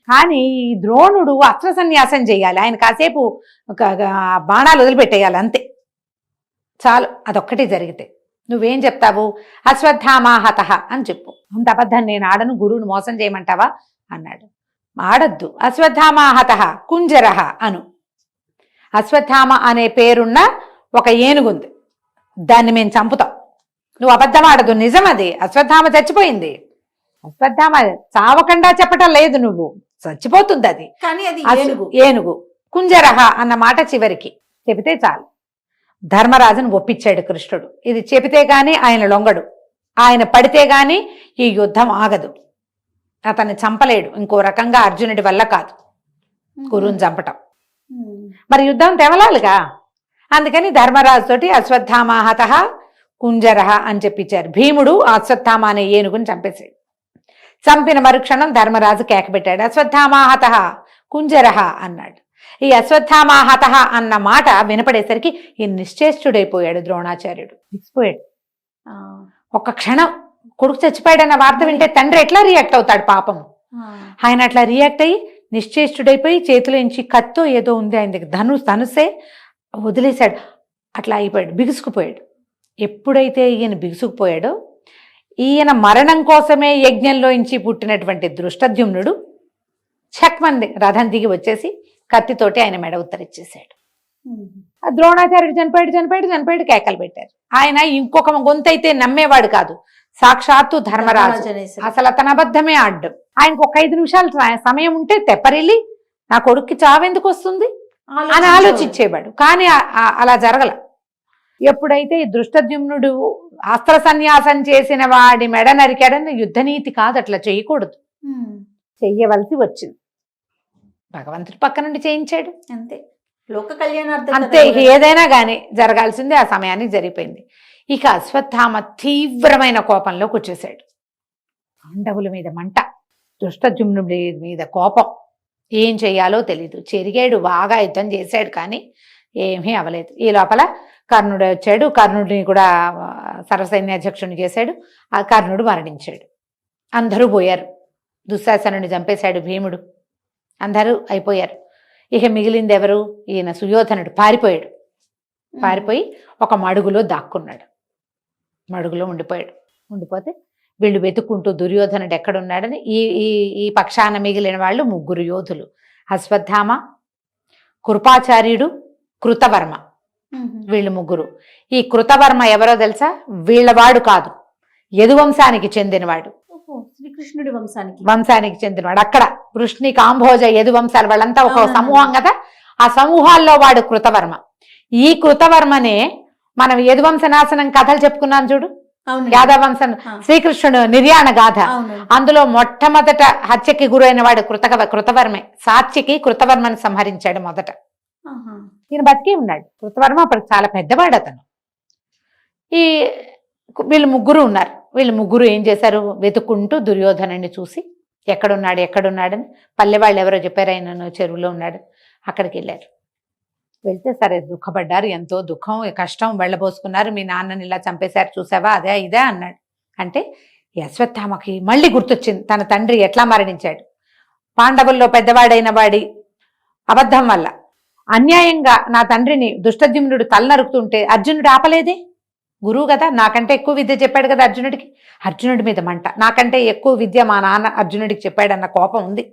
కానీ ఈ ద్రోణుడు అస్త్ర సన్యాసం చేయాలి, ఆయన కాసేపు బాణాలు వదిలిపెట్టేయాలి, అంతే చాలు. అదొక్కటి జరిగితే నువ్వేం చెప్తావు? అశ్వత్థామాహత అని చెప్పు. అంత అబద్ధం నేను ఆడను, గురువుని మోసం చేయమంటావా అన్నాడు. ఆడద్దు, అశ్వత్థామాహత కుంజరహ అను. అశ్వత్థామ అనే పేరున్న ఒక ఏనుగుంది, దాన్ని మేము చంపుతాం. నువ్వు అబద్ధం ఆడదు, నిజం అది. అశ్వత్థామ చచ్చిపోయింది. అశ్వత్థామ చావకుండా చెప్పటం లేదు, నువ్వు చచ్చిపోతుంది అది. కానీ అది ఏనుగు. కుంజరహ అన్న మాట చివరికి చెబితే చాలు. ధర్మరాజును ఒప్పించాడు కృష్ణుడు. ఇది చెబితే గాని ఆయన లొంగడు, ఆయన పడితే గాని ఈ యుద్ధం ఆగదు. అతన్ని చంపలేడు ఇంకో రకంగా, అర్జునుడి వల్ల కాదు గురువుని చంపటం. మరి యుద్ధం తెవలాలిగా, అందుకని ధర్మరాజు తోటి అశ్వత్థామాహత కుంజరహ అని చెప్పించారు. భీముడు అశ్వత్థామ అనే ఏనుగుని చంపేశాడు. చంపిన మరుక్షణం ధర్మరాజు కేకబెట్టాడు, అశ్వత్థామాహత కుంజరహ అన్నాడు. ఈ అశ్వత్థామాహత అన్న మాట వినపడేసరికి ఈ నిశ్చేష్టుడైపోయాడు ద్రోణాచార్యుడు. విసిపోయాడు. ఒక్క క్షణం కొడుకు చచ్చిపోయాడన్న వార్త వింటే తండ్రి ఎట్లా రియాక్ట్ అవుతాడు పాపం. ఆయన అట్లా రియాక్ట్ అయ్యి నిశ్చేష్టుడైపోయి చేతిలోంచి కత్తో ఏదో ఉంది ఆయన దగ్గర, ధనుసే వదిలేశాడు. అట్లా అయిపోయాడు, బిగుసుకుపోయాడు. ఎప్పుడైతే ఈయన బిగుసుకుపోయాడో, ఈయన మరణం కోసమే యజ్ఞంలోంచి పుట్టినటువంటి దృష్టద్యుమ్నుడు చక్మంది రథం దిగి వచ్చేసి కత్తితోటి ఆయన మెడ ఉత్తరిచ్చేసాడు. ద్రోణాచార్యుడు చనిపోయాడు కేకలు పెట్టారు. ఆయన ఇంకొక గొంతైతే నమ్మేవాడు కాదు, సాక్షాత్తు ధర్మరాజు. అసలు అతను అబద్ధమే ఆడ్డం. ఆయనకు ఒక 5 నిమిషాలు సమయం ఉంటే తెప్పరిల్లి నా కొడుక్కి చావెందుకు వస్తుంది అని ఆలోచించేవాడు. కానీ అలా జరగల. ఎప్పుడైతే ఈ దృష్టద్యుమ్నుడు అస్త్ర సన్యాసం చేసిన వాడి మెడ నరికాడని, యుద్ధనీతి కాదు, అట్లా చేయకూడదు, చెయ్యవలసి వచ్చింది. భగవంతుడి పక్క నుండి చేయించాడు, అంతే. లోక కళ్యాణార్థం అంతే. ఏదైనా గాని జరగాల్సిందే, ఆ సమయానికి జరిగిపోయింది. ఇక అశ్వత్థామ తీవ్రమైన కోపంలోకి వచ్చేసాడు. పాండవుల మీద మంట, దృష్టద్యుమ్నుడి మీద కోపం. ఏం చెయ్యాలో తెలీదు. చెరిగాడు, బాగా యుద్ధం చేశాడు, కానీ ఏమీ అవలేదు. ఈ లోపల కర్ణుడు వచ్చాడు. కర్ణుడిని కూడా సర్వసైన్యాధ్యక్షుడిని చేశాడు. ఆ కర్ణుడు మరణించాడు. అందరూ పోయారు. దుశ్శాసనుడిని చంపేశాడు భీముడు. అందరూ అయిపోయారు. ఇక మిగిలింది ఎవరు? ఈయన సుయోధనుడు పారిపోయాడు. పారిపోయి ఒక మడుగులో దాక్కున్నాడు. మడుగులో ఉండిపోతే వీళ్ళు వెతుక్కుంటూ దుర్యోధనుడు ఎక్కడున్నాడని ఈ పక్షాన మిగిలిన వాళ్ళు 3 యోధులు, అశ్వత్థామ, కృపాచార్యుడు, కృతవర్మ. వీళ్ళు 3. ఈ కృతవర్మ ఎవరో తెలుసా? వీళ్ళవాడు కాదు, యదువంశానికి చెందినవాడు. శ్రీకృష్ణుడి వంశానికి చెందినవాడు. అక్కడ వృష్ణి, కాంభోజ, యదువంశాలు వాళ్ళంతా ఒక సమూహం కదా, ఆ సమూహాల్లో వాడు కృతవర్మ. ఈ కృతవర్మనే మనం యదువంశ నాశనం కథలు చెప్పుకున్నాం చూడు, యాదవంశం, శ్రీకృష్ణుడు నిర్యాణ గాథ, అందులో మొట్టమొదట హత్యకి గురైన వాడు కృతవర్మే. సాత్యకి కృతవర్మని సంహరించాడు మొదట. ఈయన బతికే ఉన్నాడు. కృతవర్మ అప్పుడు చాలా పెద్దవాడు అతను. వీళ్ళు 3 ఉన్నారు. వీళ్ళు 3 ఏం చేశారు? వెతుక్కుంటూ దుర్యోధనుడిని చూసి ఎక్కడున్నాడని పల్లెవాళ్ళు ఎవరో చెప్పారు, ఆయన చెరువులో ఉన్నాడు. అక్కడికి వెళ్ళారు. వెళ్తే సరే దుఃఖపడ్డారు, ఎంతో దుఃఖం కష్టం వెళ్ళబోసుకున్నారు. మీ నాన్నని ఇలా చంపేశారు చూసావా, అదే ఇదే అన్నాడు. అంటే అశ్వత్థామకి మళ్ళీ గుర్తొచ్చింది తన తండ్రి ఎట్లా మరణించాడు. పాండవుల్లో పెద్దవాడైన వాడి అబద్ధం వల్ల అన్యాయంగా నా తండ్రిని దుష్టద్యుమ్నుడు తల నరుకుతుంటే అర్జునుడు ఆపలేదే. గురువు కదా, నాకంటే ఎక్కువ విద్య చెప్పాడు కదా అర్జునుడికి. అర్జునుడి మీద మంట, నాకంటే ఎక్కువ విద్య మా నాన్న అర్జునుడికి చెప్పాడన్న కోపం ఉంది.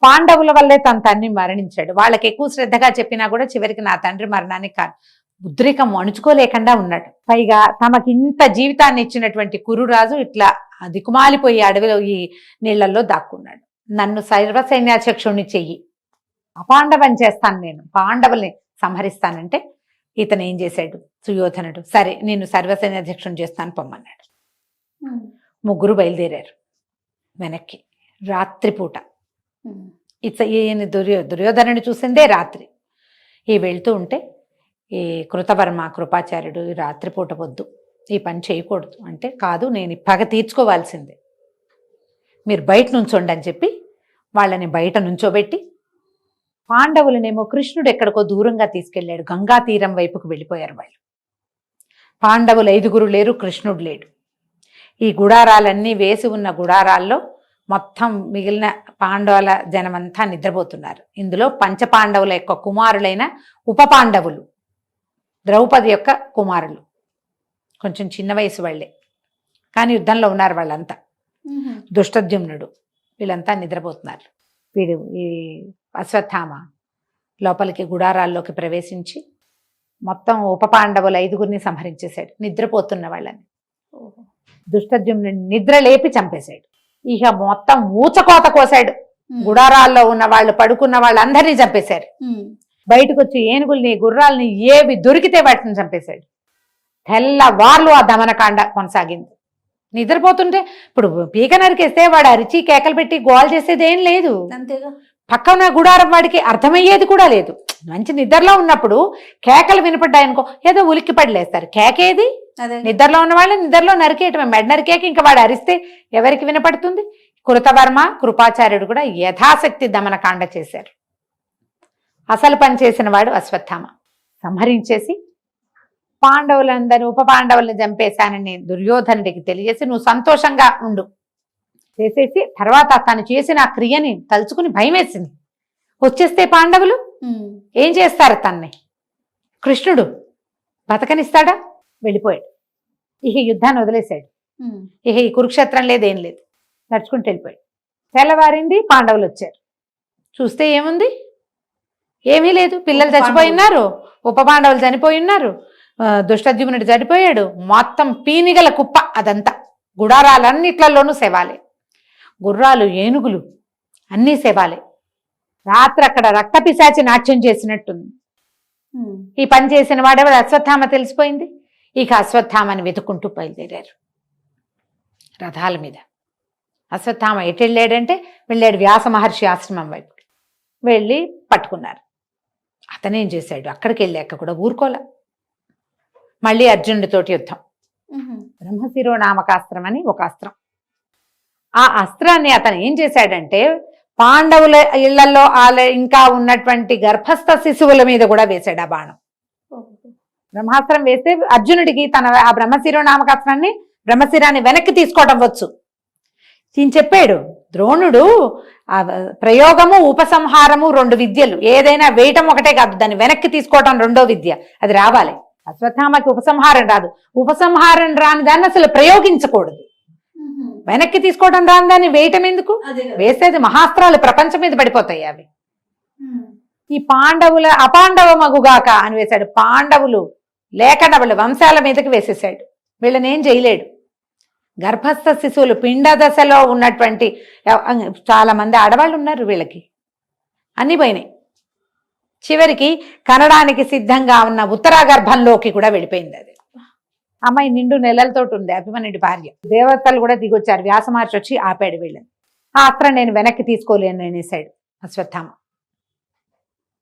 పాండవుల వల్లే తన తండ్రి మరణించాడు. వాళ్ళకి ఎక్కువ శ్రద్ధగా చెప్పినా కూడా చివరికి నా తండ్రి మరణానికి కాదు, ఉద్రేకం అణుచుకోలేకుండా ఉన్నాడు. పైగా తమకి ఇంత జీవితాన్ని ఇచ్చినటువంటి కురురాజు ఇట్లా దిక్కుమాలిపోయి అడవిలో ఈ నీళ్లలో దాక్కున్నాడు. నన్ను సర్వసైన్యాధ్యక్షుడిని చెయ్యి, అపాండవం చేస్తాను, నేను పాండవుల్ని సంహరిస్తానంటే ఇతను ఏం చేశాడు? సుయోధనుడు, సరే నేను సర్వసైన్యాధ్యక్షుడిని చేస్తాను పొమ్మన్నాడు. 3 బయలుదేరారు వెనక్కి. రాత్రిపూట ఈయన దుర్యోధనుని చూసిందే రాత్రి. వెళ్తూ ఉంటే ఈ కృతవర్మ, కృపాచార్యుడు రాత్రిపూట వద్దు, ఈ పని చేయకూడదు అంటే, కాదు నేను పగ తీర్చుకోవాల్సిందే, మీరు బయట నుంచోండి అని చెప్పి వాళ్ళని బయట నుంచోబెట్టి పాండవులనేమో కృష్ణుడు ఎక్కడికో దూరంగా తీసుకెళ్ళాడు. గంగా తీరం వైపుకు వెళ్ళిపోయారు వాళ్ళు. పాండవులు 5 లేరు, కృష్ణుడు లేడు. ఈ గుడారాలన్నీ వేసి ఉన్న గుడారాల్లో మొత్తం మిగిలిన పాండవుల జనమంతా నిద్రపోతున్నారు. ఇందులో పంచపాండవుల యొక్క కుమారులైన ఉప పాండవులు, ద్రౌపది యొక్క కుమారులు, కొంచెం చిన్న వయసు వాళ్ళే, కానీ యుద్ధంలో ఉన్నారు వాళ్ళంతా. దుష్టద్యుమ్నుడు, వీళ్ళంతా నిద్రపోతున్నారు. వీడు ఈ అశ్వత్థామ లోపలికి గుడారాల్లోకి ప్రవేశించి మొత్తం ఉప పాండవుల 5 సంహరించేశాడు, నిద్రపోతున్న వాళ్ళని. దుష్టద్యుమ్నుడిని నిద్ర లేపి చంపేశాడు. ఇక మొత్తం ఊచకోత కోసాడు. గుడారాల్లో ఉన్న వాళ్ళు, పడుకున్న వాళ్ళందరినీ చంపేశారు. బయటకు వచ్చి ఏనుగుల్ని, గుర్రాల్ని ఏవి దొరికితే వాటిని చంపేశాడు. తెల్లవార్లు ఆ దమనకాండ కొనసాగింది. నిద్రపోతుంటే ఇప్పుడు పీక నరికేస్తే వాడు అరిచి కేకలు పెట్టి గోల్ చేసేది ఏం లేదు. అంతేగా. పక్కన గుడారం వాడికి అర్థమయ్యేది కూడా లేదు. మంచి నిద్రలో ఉన్నప్పుడు కేకలు వినపడ్డాయనుకో ఏదో ఉలిక్కి పడిలేస్తారు. కేకేది? నిద్రలో ఉన్న వాళ్ళని నిద్రలో నరికేయటమే. మెడ నరికేకి ఇంకా వాడు అరిస్తే ఎవరికి వినపడుతుంది? కృతవర్మ, కృపాచార్యుడు కూడా యథాశక్తి దమనకాండ చేశారు. అసలు పని చేసిన వాడు అశ్వత్థామ. సంహరించేసి పాండవులందరూ ఉప పాండవుల్ని చంపేశానని దుర్యోధనుడికి తెలియజేసి నువ్వు సంతోషంగా ఉండు చేసేసి, తర్వాత తను చేసిన ఆ క్రియని తలుచుకుని భయమేసింది. వచ్చేస్తే పాండవులు ఏం చేస్తారు? తన్ని కృష్ణుడు బతకనిస్తాడా? వెళ్ళిపోయాడు. ఇక యుద్ధాన్ని వదిలేశాడు. ఇక ఈ కురుక్షేత్రం లేదేం లేదు, నడుచుకుంటూ వెళ్ళిపోయాడు. తెల్లవారింది, పాండవులు వచ్చారు. చూస్తే ఏముంది? ఏమీ లేదు. పిల్లలు చచ్చిపోయి ఉన్నారు, ఉప పాండవులు చనిపోయి ఉన్నారు, దుష్టద్యుమ్నుడు చనిపోయాడు. మొత్తం పీనిగల కుప్ప అదంతా. గుడారాలన్నిట్లలోనూ శవాలే, గుర్రాలు, ఏనుగులు అన్నీ శవాలే. రాత్రి అక్కడ రక్తపిశాచి నాట్యం చేసినట్టుంది. ఈ పని చేసిన వాడెవడు? అశ్వత్థామ. తెలిసిపోయింది. ఇక అశ్వత్థామని వెతుక్కుంటూ బయలుదేరారు రథాల మీద. అశ్వత్థామ ఎటు వెళ్ళాడంటే వెళ్ళాడు వ్యాస మహర్షి ఆశ్రమం వైపు. వెళ్ళి పట్టుకున్నారు. అతనేం చేశాడు? అక్కడికి వెళ్ళాక కూడా ఊరుకోలే. మళ్ళీ అర్జునుడితోటి యుద్ధం. బ్రహ్మశిరో నామకాస్త్రం అని ఒక అస్త్రం. ఆ అస్త్రాన్ని అతను ఏం చేశాడంటే పాండవుల ఇళ్లలో ఇంకా ఉన్నటువంటి గర్భస్థ శిశువుల మీద కూడా వేశాడు ఆ బాణం. బ్రహ్మాస్త్రం వేస్తే అర్జునుడికి తన ఆ బ్రహ్మశిరో నామకాస్త్రాన్ని, బ్రహ్మశిరాన్ని వెనక్కి తీసుకోవడం వచ్చు. ఈయన చెప్పాడు ద్రోణుడు, ఆ ప్రయోగము ఉపసంహారము 2 విద్యలు. ఏదైనా వేయటం ఒకటే కాదు, దాన్ని వెనక్కి తీసుకోవటం 2వ విద్య. అది రావాలి. అశ్వత్థామకి ఉపసంహారం రాదు. ఉపసంహారం రాని దాన్ని అసలు ప్రయోగించకూడదు. వెనక్కి తీసుకోవడం రాని దాన్ని వేయటం ఎందుకు? వేసేది మహాస్త్రాలు ప్రపంచం మీద పడిపోతాయి అవి. ఈ పాండవుల అపాండవ మగుగాక అని వేశాడు. పాండవులు లేకుండా వాళ్ళ వంశాల మీదకి వేసేసాడు. వీళ్ళని ఏం చేయలేడు. గర్భస్థ శిశువులు, పిండ దశలో ఉన్నటువంటి చాలా మంది ఆడవాళ్ళు ఉన్నారు. వీళ్ళకి అన్ని పోయినాయి. చివరికి కనడానికి సిద్ధంగా ఉన్న ఉత్తరా గర్భంలోకి కూడా వెళ్ళిపోయింది. అది అమ్మాయి నిండు నెలలతో ఉంది, అభిమన్యుడి భార్య. దేవతలు కూడా దిగొచ్చారు. వ్యాస మహర్షి వచ్చి ఆపాడు వీళ్ళని. ఆ అస్త్రం నేను వెనక్కి తీసుకోలేను అనేసాడు అశ్వత్థామ.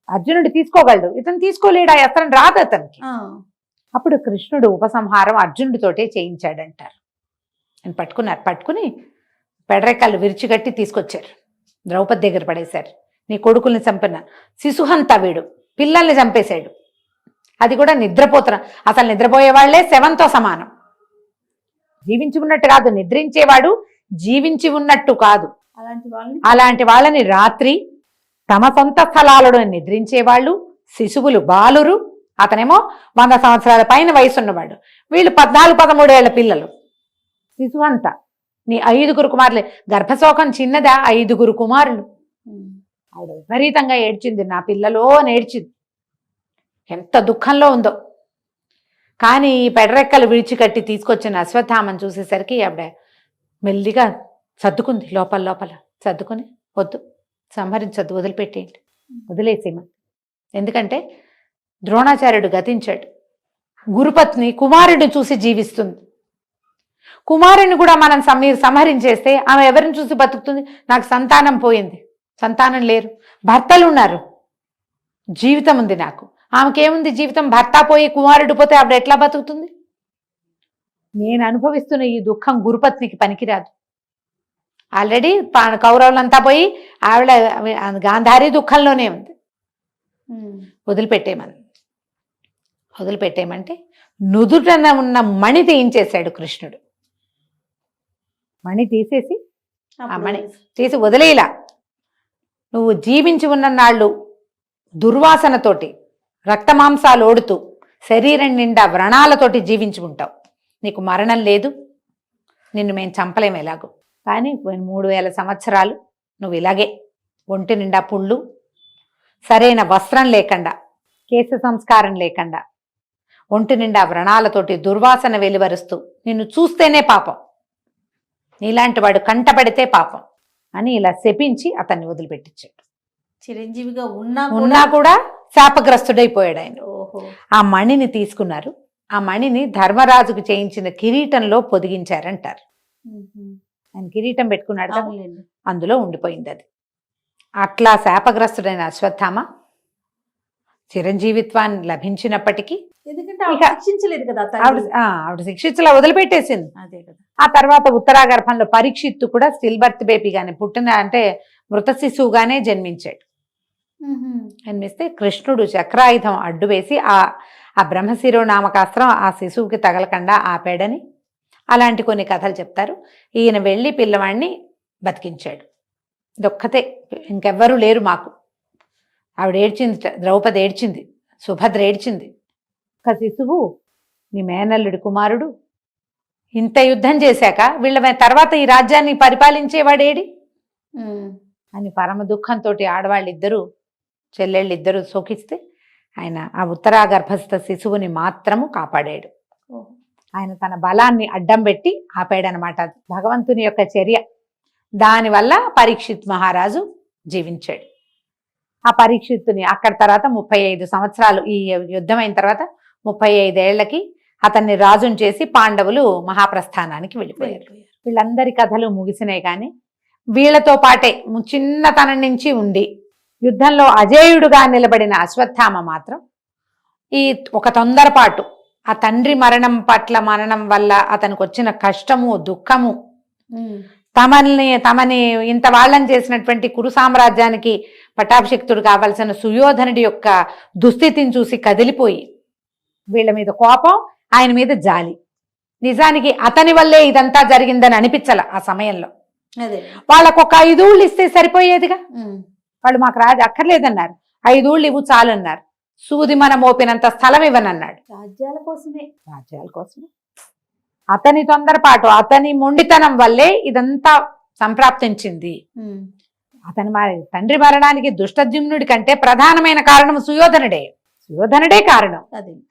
అర్జునుడు తీసుకోగలడు, ఇతను తీసుకోలేడు. ఆ అస్త్రం రాదు అతనికి. అప్పుడు కృష్ణుడు ఉపసంహారం అర్జునుడితోటే చేయించాడంటారు. అని పట్టుకున్నారు. పట్టుకుని పెడరెక్కలు విరిచిగట్టి తీసుకొచ్చారు. ద్రౌపది దగ్గర పడేశారు. నీ కొడుకుల్ని చంపిన శిశుహంత వీడు, పిల్లల్ని చంపేశాడు. అది కూడా నిద్రపోతున్నా. అసలు నిద్రపోయే వాళ్లే శవంతో సమానం. జీవించి ఉన్నట్టు కాదు, నిద్రించేవాడు జీవించి ఉన్నట్టు కాదు. అలాంటి వాళ్ళని రాత్రి తమ సొంత స్థలాలలో నిద్రించేవాళ్ళు, శిశువులు, బాలురు. అతనేమో 100 సంవత్సరాల పైన వయసున్నవాడు. వీళ్ళు 14-13 ఏళ్ల పిల్లలు. శిశువంతా నీ 5 కుమారులే. గర్భశోకం చిన్నదా? 5 కుమారులు. ఆవిడ విపరీతంగా ఏడ్చింది. నా పిల్లలో అని ఏడ్చింది. ఎంత దుఃఖంలో ఉందో. కానీ ఈ పెడరెక్కలు విడిచికట్టి తీసుకొచ్చిన అశ్వత్థామని చూసేసరికి ఆవిడ మెల్లిగా సర్దుకుంది. లోపల సర్దుకుని, వద్దు, సంహరించొద్దు, వదిలిపెట్టేయండి, వదిలేసేమ. ఎందుకంటే ద్రోణాచార్యుడు గతించాడు. గురుపత్ని కుమారుడిని చూసి జీవిస్తుంది. కుమారుని కూడా మనం సంహరించేస్తే ఆమె ఎవరిని చూసి బతుకుతుంది? నాకు సంతానం పోయింది, సంతానం లేరు, భర్తలు ఉన్నారు, జీవితం ఉంది నాకు. ఆమెకేముంది జీవితం? భర్త పోయి కుమారుడు పోతే ఆవిడ ఎట్లా బతుకుతుంది? నేను అనుభవిస్తున్న ఈ దుఃఖం గురుపత్నికి పనికిరాదు. ఆల్రెడీ కౌరవులంతా పోయి ఆవిడ గాంధారి దుఃఖంలోనే ఉంది. వదిలిపెట్టేయమంటే నుదుటన ఉన్న మణి తీయించేశాడు కృష్ణుడు. మణి తీసేసి ఆ మణి తీసి వదిలేలా, నువ్వు జీవించి ఉన్న నాళ్ళు దుర్వాసనతోటి రక్తమాంసాలు ఓడుతూ శరీరం నిండా వ్రణాలతోటి జీవించి ఉంటావు. నీకు మరణం లేదు, నిన్ను మేము చంపలేము ఎలాగో. కానీ 3000 సంవత్సరాలు నువ్వు ఇలాగే ఒంటి నిండా పుళ్ళు, సరైన వస్త్రం లేకుండా, కేశ సంస్కారం లేకుండా, ఒంటి నిండా వ్రణాలతోటి దుర్వాసన వెలువరుస్తూ నిన్ను చూస్తేనే పాపం, నీలాంటి వాడు కంటపడితే పాపం అని ఇలా శపించి అతన్ని వదిలిపెట్టించాడు. చిరంజీవిగా ఉన్నా కూడా శాపగ్రస్తుడైపోయాడు ఆయన. ఆ మణిని తీసుకున్నారు. ఆ మణిని ధర్మరాజుకు చేయించిన కిరీటంలో పొదిగించారంటారు. ఆయన కిరీటం పెట్టుకున్నాడు కదా, అందులో ఉండిపోయింది అది. అట్లా శాపగ్రస్తుడైన అశ్వత్థామ చిరంజీవిత్వాన్ని లభించినప్పటికీ, ఎందుకంటే శిక్షించలేదు కదా ఆవిడ శిక్షించలా వదిలిపెట్టేసింది. అదే కదా. ఆ తర్వాత ఉత్తరాగర్భంలో పరీక్షిత్తు కూడా స్టిల్ బర్త్ బేబీగానే పుట్టిన, అంటే మృత శిశువుగానే జన్మించాడు. జన్మిస్తే కృష్ణుడు చక్రాయుధం అడ్డు వేసి ఆ బ్రహ్మశిరో నామకాస్త్రం ఆ శిశువుకి తగలకుండా ఆపాడని అలాంటి కొన్ని కథలు చెప్తారు. ఈయన వెళ్ళి పిల్లవాడిని బతికించాడు. ఇదొక్కతే, ఇంకెవ్వరూ లేరు మాకు. ఆవిడ ఏడ్చింది, ద్రౌపది ఏడ్చింది, సుభద్ర ఏడ్చింది. ఒక శిశువు నీ మేనల్లుడి కుమారుడు ఇంత యుద్ధం చేశాక వీళ్ళ తర్వాత ఈ రాజ్యాన్ని పరిపాలించేవాడేడి అని పరమ దుఃఖంతో ఆడవాళ్ళిద్దరూ చెల్లెళ్ళిద్దరూ శోకిస్తే ఆయన ఆ ఉత్తరాగర్భస్థ శిశువుని మాత్రము కాపాడాడు. ఆయన తన బలాన్ని అడ్డం పెట్టి ఆపాడనమాట. భగవంతుని యొక్క చర్య. దానివల్ల పరీక్షిత్ మహారాజు జీవించాడు. ఆ పరీక్షిత్తుని అక్కడ తర్వాత 35 సంవత్సరాలు, ఈ యుద్ధం అయిన తర్వాత 35 ఏళ్లకి అతన్ని రాజుని చేసి పాండవులు మహాప్రస్థానానికి వెళ్ళిపోయారు. వీళ్ళందరి కథలు ముగిసినాయి. కానీ వీళ్లతో పాటే చిన్నతనం నుంచి ఉండి యుద్ధంలో అజేయుడుగా నిలబడిన అశ్వత్థామ మాత్రం ఈ ఒక తొందరపాటు, ఆ తండ్రి మరణం వల్ల అతనికి వచ్చిన కష్టము, దుఃఖము, తమని ఇంత వాళ్ళని చేసినటువంటి కురు సామ్రాజ్యానికి పట్టాభిషిక్తుడు కావలసిన సుయోధనుడి యొక్క దుస్థితిని చూసి కదిలిపోయి వీళ్ళ మీద కోపం, ఆయన మీద జాలి. నిజానికి అతని వల్లే ఇదంతా జరిగిందని అనిపించాల ఆ సమయంలో. వాళ్ళకు ఒక 5 ఊళ్ళు ఇస్తే సరిపోయేదిగా. వాళ్ళు మాకు రాజు అక్కర్లేదన్నారు, 5 ఊళ్ళు ఇవ్వు చాలన్నారు. సూది మనం మోపినంత స్థలం ఇవ్వనన్నాడు. రాజ్యాల కోసమే. అతని తొందరపాటు, అతని మొండితనం వల్లే ఇదంతా సంప్రాప్తించింది. అతని తండ్రి మరణానికి దుష్టద్యుమ్నుడి కంటే ప్రధానమైన కారణం సుయోధనుడే కారణం.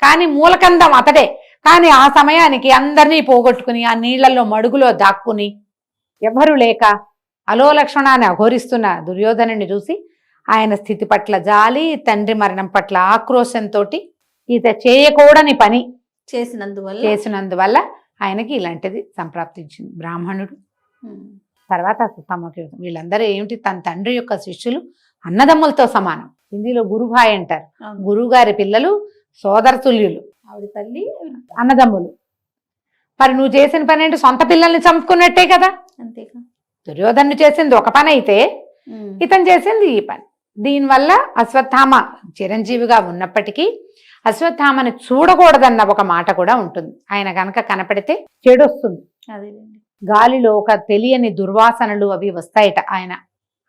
కానీ మూలకందం అతడే. కానీ ఆ సమయానికి అందరినీ పోగొట్టుకుని ఆ నీళ్లలో మడుగులో దాక్కుని ఎవరు లేక అలోలక్షణాన్ని అఘోరిస్తున్న దుర్యోధనుని చూసి ఆయన స్థితి పట్ల జాలి, తండ్రి మరణం పట్ల ఆక్రోశంతో ఈత చేయకూడని పని చేసినందువల్ల ఆయనకి ఇలాంటిది సంప్రాప్తించింది. బ్రాహ్మణుడు తర్వాత తమకి వీళ్ళందరూ ఏమిటి, తన తండ్రి యొక్క శిష్యులు అన్నదమ్ములతో సమానం. హిందీలో గురుభాయ్ అంటారు. గురువు గారి పిల్లలు సోదరతుల్యులు, ఆవిడ తల్లి అన్నదమ్ములు. మరి నువ్వు చేసిన పని ఏంటి? సొంత పిల్లల్ని చంపుకున్నట్టే కదా. అంతేగా. దుర్యోధను చేసింది ఒక పని అయితే ఇతను చేసింది ఈ పని. దీనివల్ల అశ్వత్థామ చిరంజీవిగా ఉన్నప్పటికీ అశ్వత్థామని చూడకూడదన్న ఒక మాట కూడా ఉంటుంది. ఆయన కనుక కనపడితే చెడొస్తుంది. గాలిలో ఒక తెలియని దుర్వాసనలు అవి వస్తాయట. ఆయన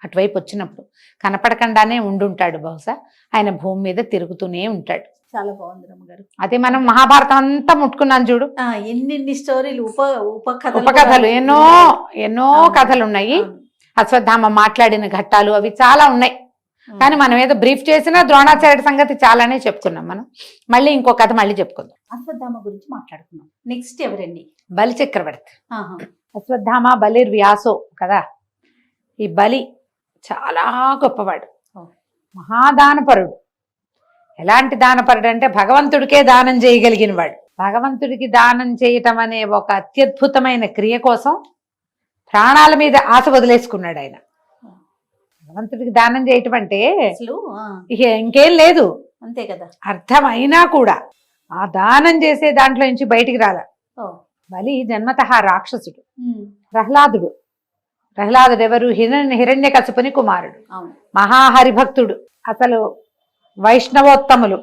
అటువైపు వచ్చినప్పుడు కనపడకుండానే ఉండుంటాడు. బహుశా ఆయన భూమి మీద తిరుగుతూనే ఉంటాడు. చాలా బాగుంది రమ్మగారు. అదే మనం మహాభారతం అంతా ముట్టుకున్నాం చూడు. ఎన్ని స్టోరీలు, ఉపకథలు, ఎన్నో కథలు ఉన్నాయి. అశ్వత్థామ మాట్లాడిన ఘట్టాలు అవి చాలా ఉన్నాయి. కానీ మనం ఏదో బ్రీఫ్ చేసినా ద్రోణాచార్యుడి సంగతి చాలానే చెప్పుకున్నాం. మనం మళ్ళీ ఇంకో కథ మళ్ళీ చెప్పుకుందాం. అశ్వత్థామ గురించి మాట్లాడుకున్నాం. నెక్స్ట్ ఎవరండి? బలి చక్రవర్తి. అశ్వత్థామ బలిర్ వ్యాసో కదా. ఈ బలి చాలా గొప్పవాడు, మహాదానపరుడు. ఎలాంటి దానపరుడు అంటే భగవంతుడికే దానం చేయగలిగిన వాడు. భగవంతుడికి దానం చేయటం అనే ఒక అత్యద్భుతమైన క్రియ కోసం ప్రాణాల మీద ఆశ వదిలేసుకున్నాడు ఆయన. భగవంతుడికి దానం చేయటం అంటే ఇంకేం లేదు, అంతే కదా. అర్థమైనా కూడా ఆ దానం చేసే దాంట్లో నుంచి బయటికి రాల. బలి జన్మతః రాక్షసుడు. ప్రహ్లాదుడు ప్రహ్లాదుడు ఎవరు? హిరణ్యకశిపుని కుమారుడు, అవును. మహాహరిభక్తుడు. అసలు వైష్ణవోత్తములు,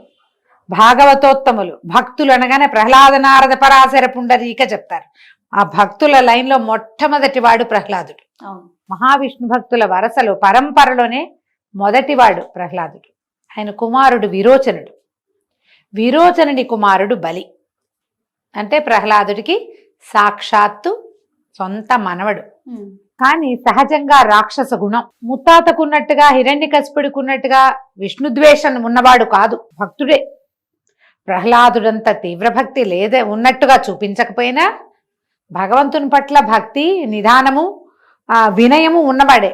భాగవతోత్తములు, భక్తులు అనగానే ప్రహ్లాద నారద పరాశర పుండరీక చెప్తారు. ఆ భక్తుల లైన్లో మొట్టమొదటి వాడు ప్రహ్లాదుడు. అవును. మహావిష్ణు భక్తుల వరసలో పరంపరలోనే మొదటివాడు ప్రహ్లాదుడు. ఆయన కుమారుడు విరోచనుడు. విరోచనుడి కుమారుడు బలి. అంటే ప్రహ్లాదుడికి సాక్షాత్తు సొంత మనవడు. కానీ సహజంగా రాక్షస గుణం. ముత్తాతకున్నట్టుగా హిరణ్యకశిపుడికున్నట్టుగా విష్ణుద్వేషం ఉన్నవాడు కాదు, భక్తుడే. ప్రహ్లాదుడంత తీవ్ర భక్తి ఉన్నట్టుగా చూపించకపోయినా భగవంతుని పట్ల భక్తి, నిదానము, వినయము ఉన్నవాడే.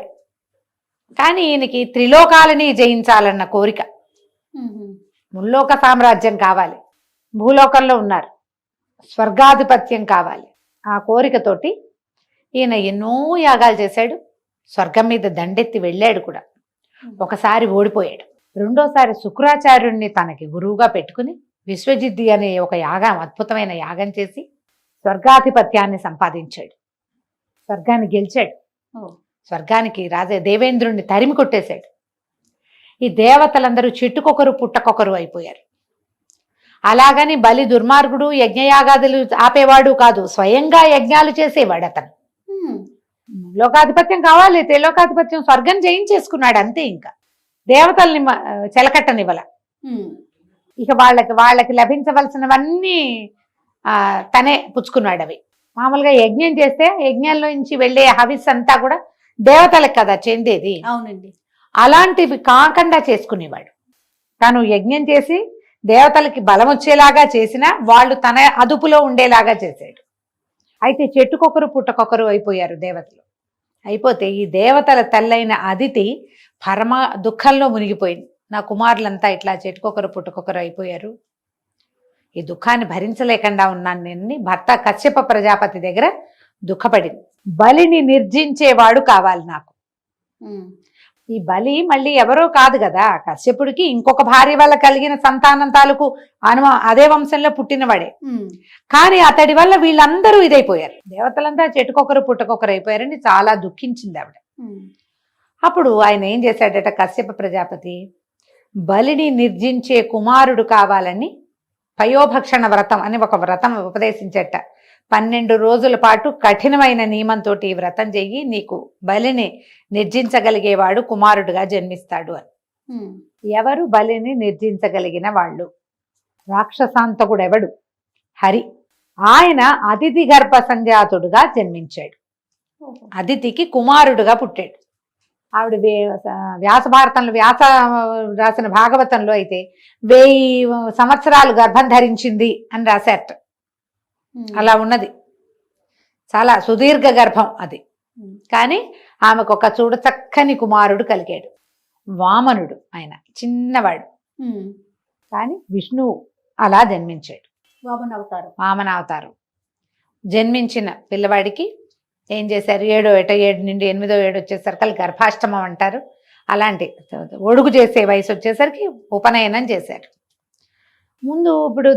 కానీ ఈయనకి త్రిలోకాలని జయించాలన్న కోరిక. ముల్లోక సామ్రాజ్యం కావాలి, భూలోకంలో ఉన్నారు, స్వర్గాధిపత్యం కావాలి. ఆ కోరికతోటి ఈయన ఎన్నో యాగాలు చేశాడు. స్వర్గం మీద దండెత్తి వెళ్ళాడు కూడా. ఒకసారి ఓడిపోయాడు. రెండోసారి శుక్రాచార్యుణ్ణి తనకి గురువుగా పెట్టుకుని విశ్వజిద్ది అనే ఒక యాగం, అద్భుతమైన యాగం చేసి స్వర్గాధిపత్యాన్ని సంపాదించాడు. స్వర్గాన్ని గెలిచాడు. స్వర్గానికి దేవేంద్రుణ్ణి తరిమి కొట్టేశాడు. ఈ దేవతలందరూ చెట్టుకొకరు పుట్టకొకరు అయిపోయారు. అలాగని బలి దుర్మార్గుడు, యజ్ఞయాగాదులు ఆపేవాడు కాదు, స్వయంగా యజ్ఞాలు చేసేవాడు అతను. లోకాధిపత్యం కావాలి, త్రిలోకాధిపత్యం, స్వర్గం జయించేసుకున్నాడు అంతే. ఇంకా దేవతల్ని చెలకట్టనివ్వల. ఇక వాళ్ళకి లభించవలసినవన్నీ తనే పుచ్చుకున్నాడు. అవి మామూలుగా యజ్ఞం చేస్తే యజ్ఞంలో నుంచి వెళ్ళే హవిస్ అంతా కూడా దేవతలకు కదా చెందేది. అవునండి. అలాంటివి కాకుండా చేసుకునేవాడు. తను యజ్ఞం చేసి దేవతలకి బలం వచ్చేలాగా చేసినా వాళ్ళు తన అదుపులో ఉండేలాగా చేశాడు. అయితే చెట్టుకొకరు పుట్టకొకరు అయిపోయారు దేవతలు. అయిపోతే ఈ దేవతల తల్లైన అదితి పరమ దుఃఖంలో మునిగిపోయింది. నా కుమారులంతా ఇట్లా చెట్టుకొకరు పుట్టకొకరు అయిపోయారు, ఈ దుఃఖాన్ని భరించలేకుండా ఉన్నాను నేను. భర్త కశ్యప ప్రజాపతి దగ్గర దుఃఖపడింది. బలిని నిర్జించేవాడు కావాలి నాకు. ఈ బలి మళ్ళీ ఎవరో కాదు కదా, కశ్యపుడికి ఇంకొక భార్య వల్ల కలిగిన సంతానం తాలూకు అదే వంశంలో పుట్టినవాడే. కానీ అతడి వల్ల వీళ్ళందరూ ఇదైపోయారు. దేవతలంతా చెట్టుకొకరు పుట్టకొకరు అయిపోయారని చాలా దుఃఖించింది ఆవిడ. అప్పుడు ఆయన ఏం చేశాడట, కశ్యప ప్రజాపతి బలిని నిర్జించే కుమారుడు కావాలని పయోభక్షణ వ్రతం అని ఒక వ్రతం ఉపదేశించట. 12 రోజుల పాటు కఠినమైన నియమంతో ఈ వ్రతం చెయ్యి, నీకు బలిని నిర్జించగలిగేవాడు కుమారుడుగా జన్మిస్తాడు అని. ఎవరు బలిని నిర్జించగలిగిన వాళ్ళు? రాక్షసాంతకుడెవడు? హరి. ఆయన అదితి గర్భ సంజాతుడుగా జన్మించాడు. అదితికి కుమారుడుగా పుట్టాడు. ఆవిడ వ్యాస రాసిన భాగవతంలో అయితే 1000 సంవత్సరాలు గర్భం ధరించింది అని రాశారట. అలా ఉన్నది, చాలా సుదీర్ఘ గర్భం అది. కానీ ఆమెకు ఒక చూడ చక్కని కుమారుడు కలిగాడు, వామనుడు. ఆయన చిన్నవాడు, కానీ విష్ణువు అలా జన్మించాడు. వామనావతారం జన్మించిన పిల్లవాడికి ఏం చేశారు, 7 నుండి 8వ ఏడు వచ్చేసరికి గర్భాష్టమం అంటారు. అలాంటి ఒడుగు చేసే వయసు వచ్చేసరికి ఉపనయనం చేశారు. ముందు ఇప్పుడు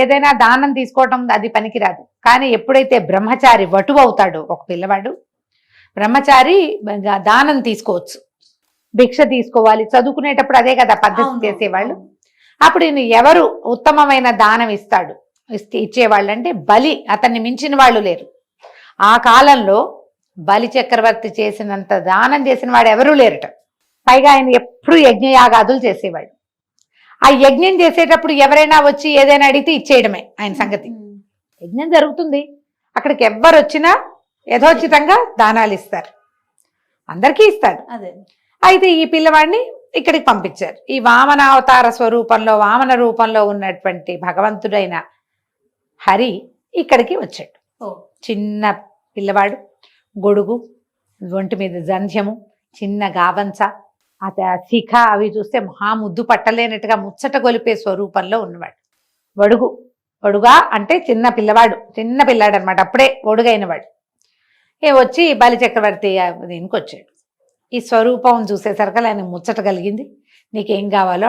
ఏదైనా దానం తీసుకోవటం అది పనికిరాదు. కానీ ఎప్పుడైతే బ్రహ్మచారి వటువు అవుతాడో ఒక పిల్లవాడు, బ్రహ్మచారి దానం తీసుకోవచ్చు, భిక్ష తీసుకోవాలి. చదువుకునేటప్పుడు అదే కదా పద్ధతి చేసేవాళ్ళు. అప్పుడు ఎవరు ఉత్తమమైన దానం ఇచ్చేవాళ్ళు అంటే బలి. అతన్ని మించిన వాళ్ళు లేరు. ఆ కాలంలో బలి చక్రవర్తి చేసినంత దానం చేసిన వాడు ఎవరూ లేరట. పైగా ఆయన ఎప్పుడు యజ్ఞయాగాదులు చేసేవాడు. ఆ యజ్ఞం చేసేటప్పుడు ఎవరైనా వచ్చి ఏదైనా అడిగితే ఇచ్చేయడమే ఆయన సంగతి. యజ్ఞం జరుగుతుంది, అక్కడికి ఎవ్వరు వచ్చినా యథోచితంగా దానాలు ఇస్తారు, అందరికీ ఇస్తాడు. అయితే ఈ పిల్లవాడిని ఇక్కడికి పంపించారు. ఈ వామనావతార స్వరూపంలో, వామన రూపంలో ఉన్నటువంటి భగవంతుడైన హరి ఇక్కడికి వచ్చాడు. చిన్న పిల్లవాడు, గొడుగు, ఒంటి మీద జంధ్యము, చిన్న గావంచ, శిఖ అవి చూస్తే మహాముద్దు పట్టలేనట్టుగా ముచ్చట గొలిపే స్వరూపంలో ఉన్నవాడు. ఒడుగా అంటే చిన్న పిల్లాడు అనమాట, అప్పుడే ఒడుగైనవాడు. వచ్చి బలి చక్రవర్తి దీనికి వచ్చాడు. ఈ స్వరూపం చూసేసరికి ఆయన ముచ్చట కలిగింది. నీకేం కావాలో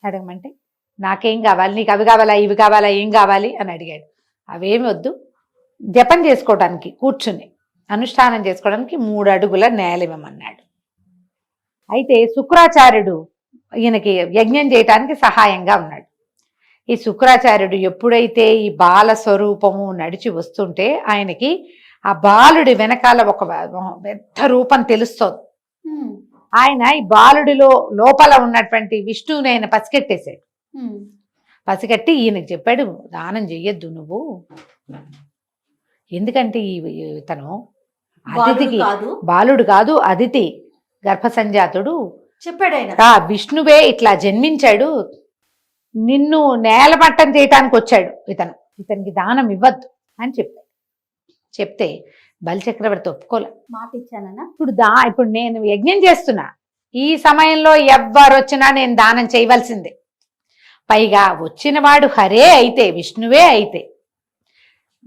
అడగమంటే నాకేం కావాలి, నీకు అవి కావాలా, ఇవి కావాలా, ఏం కావాలి అని అడిగాడు. అవేమి వద్దు, జపం చేసుకోవడానికి కూర్చుని అనుష్ఠానం చేసుకోవడానికి 3 అడుగుల నేల ఇవ్వమన్నాడు. అయితే శుక్రాచార్యుడు ఈయనకి యజ్ఞం చేయటానికి సహాయంగా ఉన్నాడు. ఈ శుక్రాచార్యుడు ఎప్పుడైతే ఈ బాల స్వరూపము నడిచి వస్తుంటే ఆయనకి ఆ బాలుడి వెనకాల ఒక పెద్ద రూపం తెలుస్తోంది. ఆయన ఈ బాలుడిలో లోపల ఉన్నటువంటి విష్ణువుని ఆయన పసిగట్టేశాడు. పసిగట్టి ఈయనకి చెప్పాడు, దానం చెయ్యొద్దు నువ్వు, ఎందుకంటే ఇతను అతిథికి బాలుడు కాదు, అతిథి గర్భసంజాతుడు చెప్పాడు ఆయన. విష్ణువే ఇట్లా జన్మించాడు, నిన్ను నేలమట్టం చేయటానికి వచ్చాడు, ఇతనికి దానం ఇవ్వద్దు అని చెప్పాడు. చెప్తే బలిచక్రవర్తి ఒప్పుకోలే. మాట ఇచ్చానన్నా. ఇప్పుడు నేను యజ్ఞం చేస్తున్నా, ఈ సమయంలో ఎవ్వరు వచ్చినా నేను దానం చేయవలసిందే. పైగా వచ్చినవాడు హరే అయితే, విష్ణువే అయితే,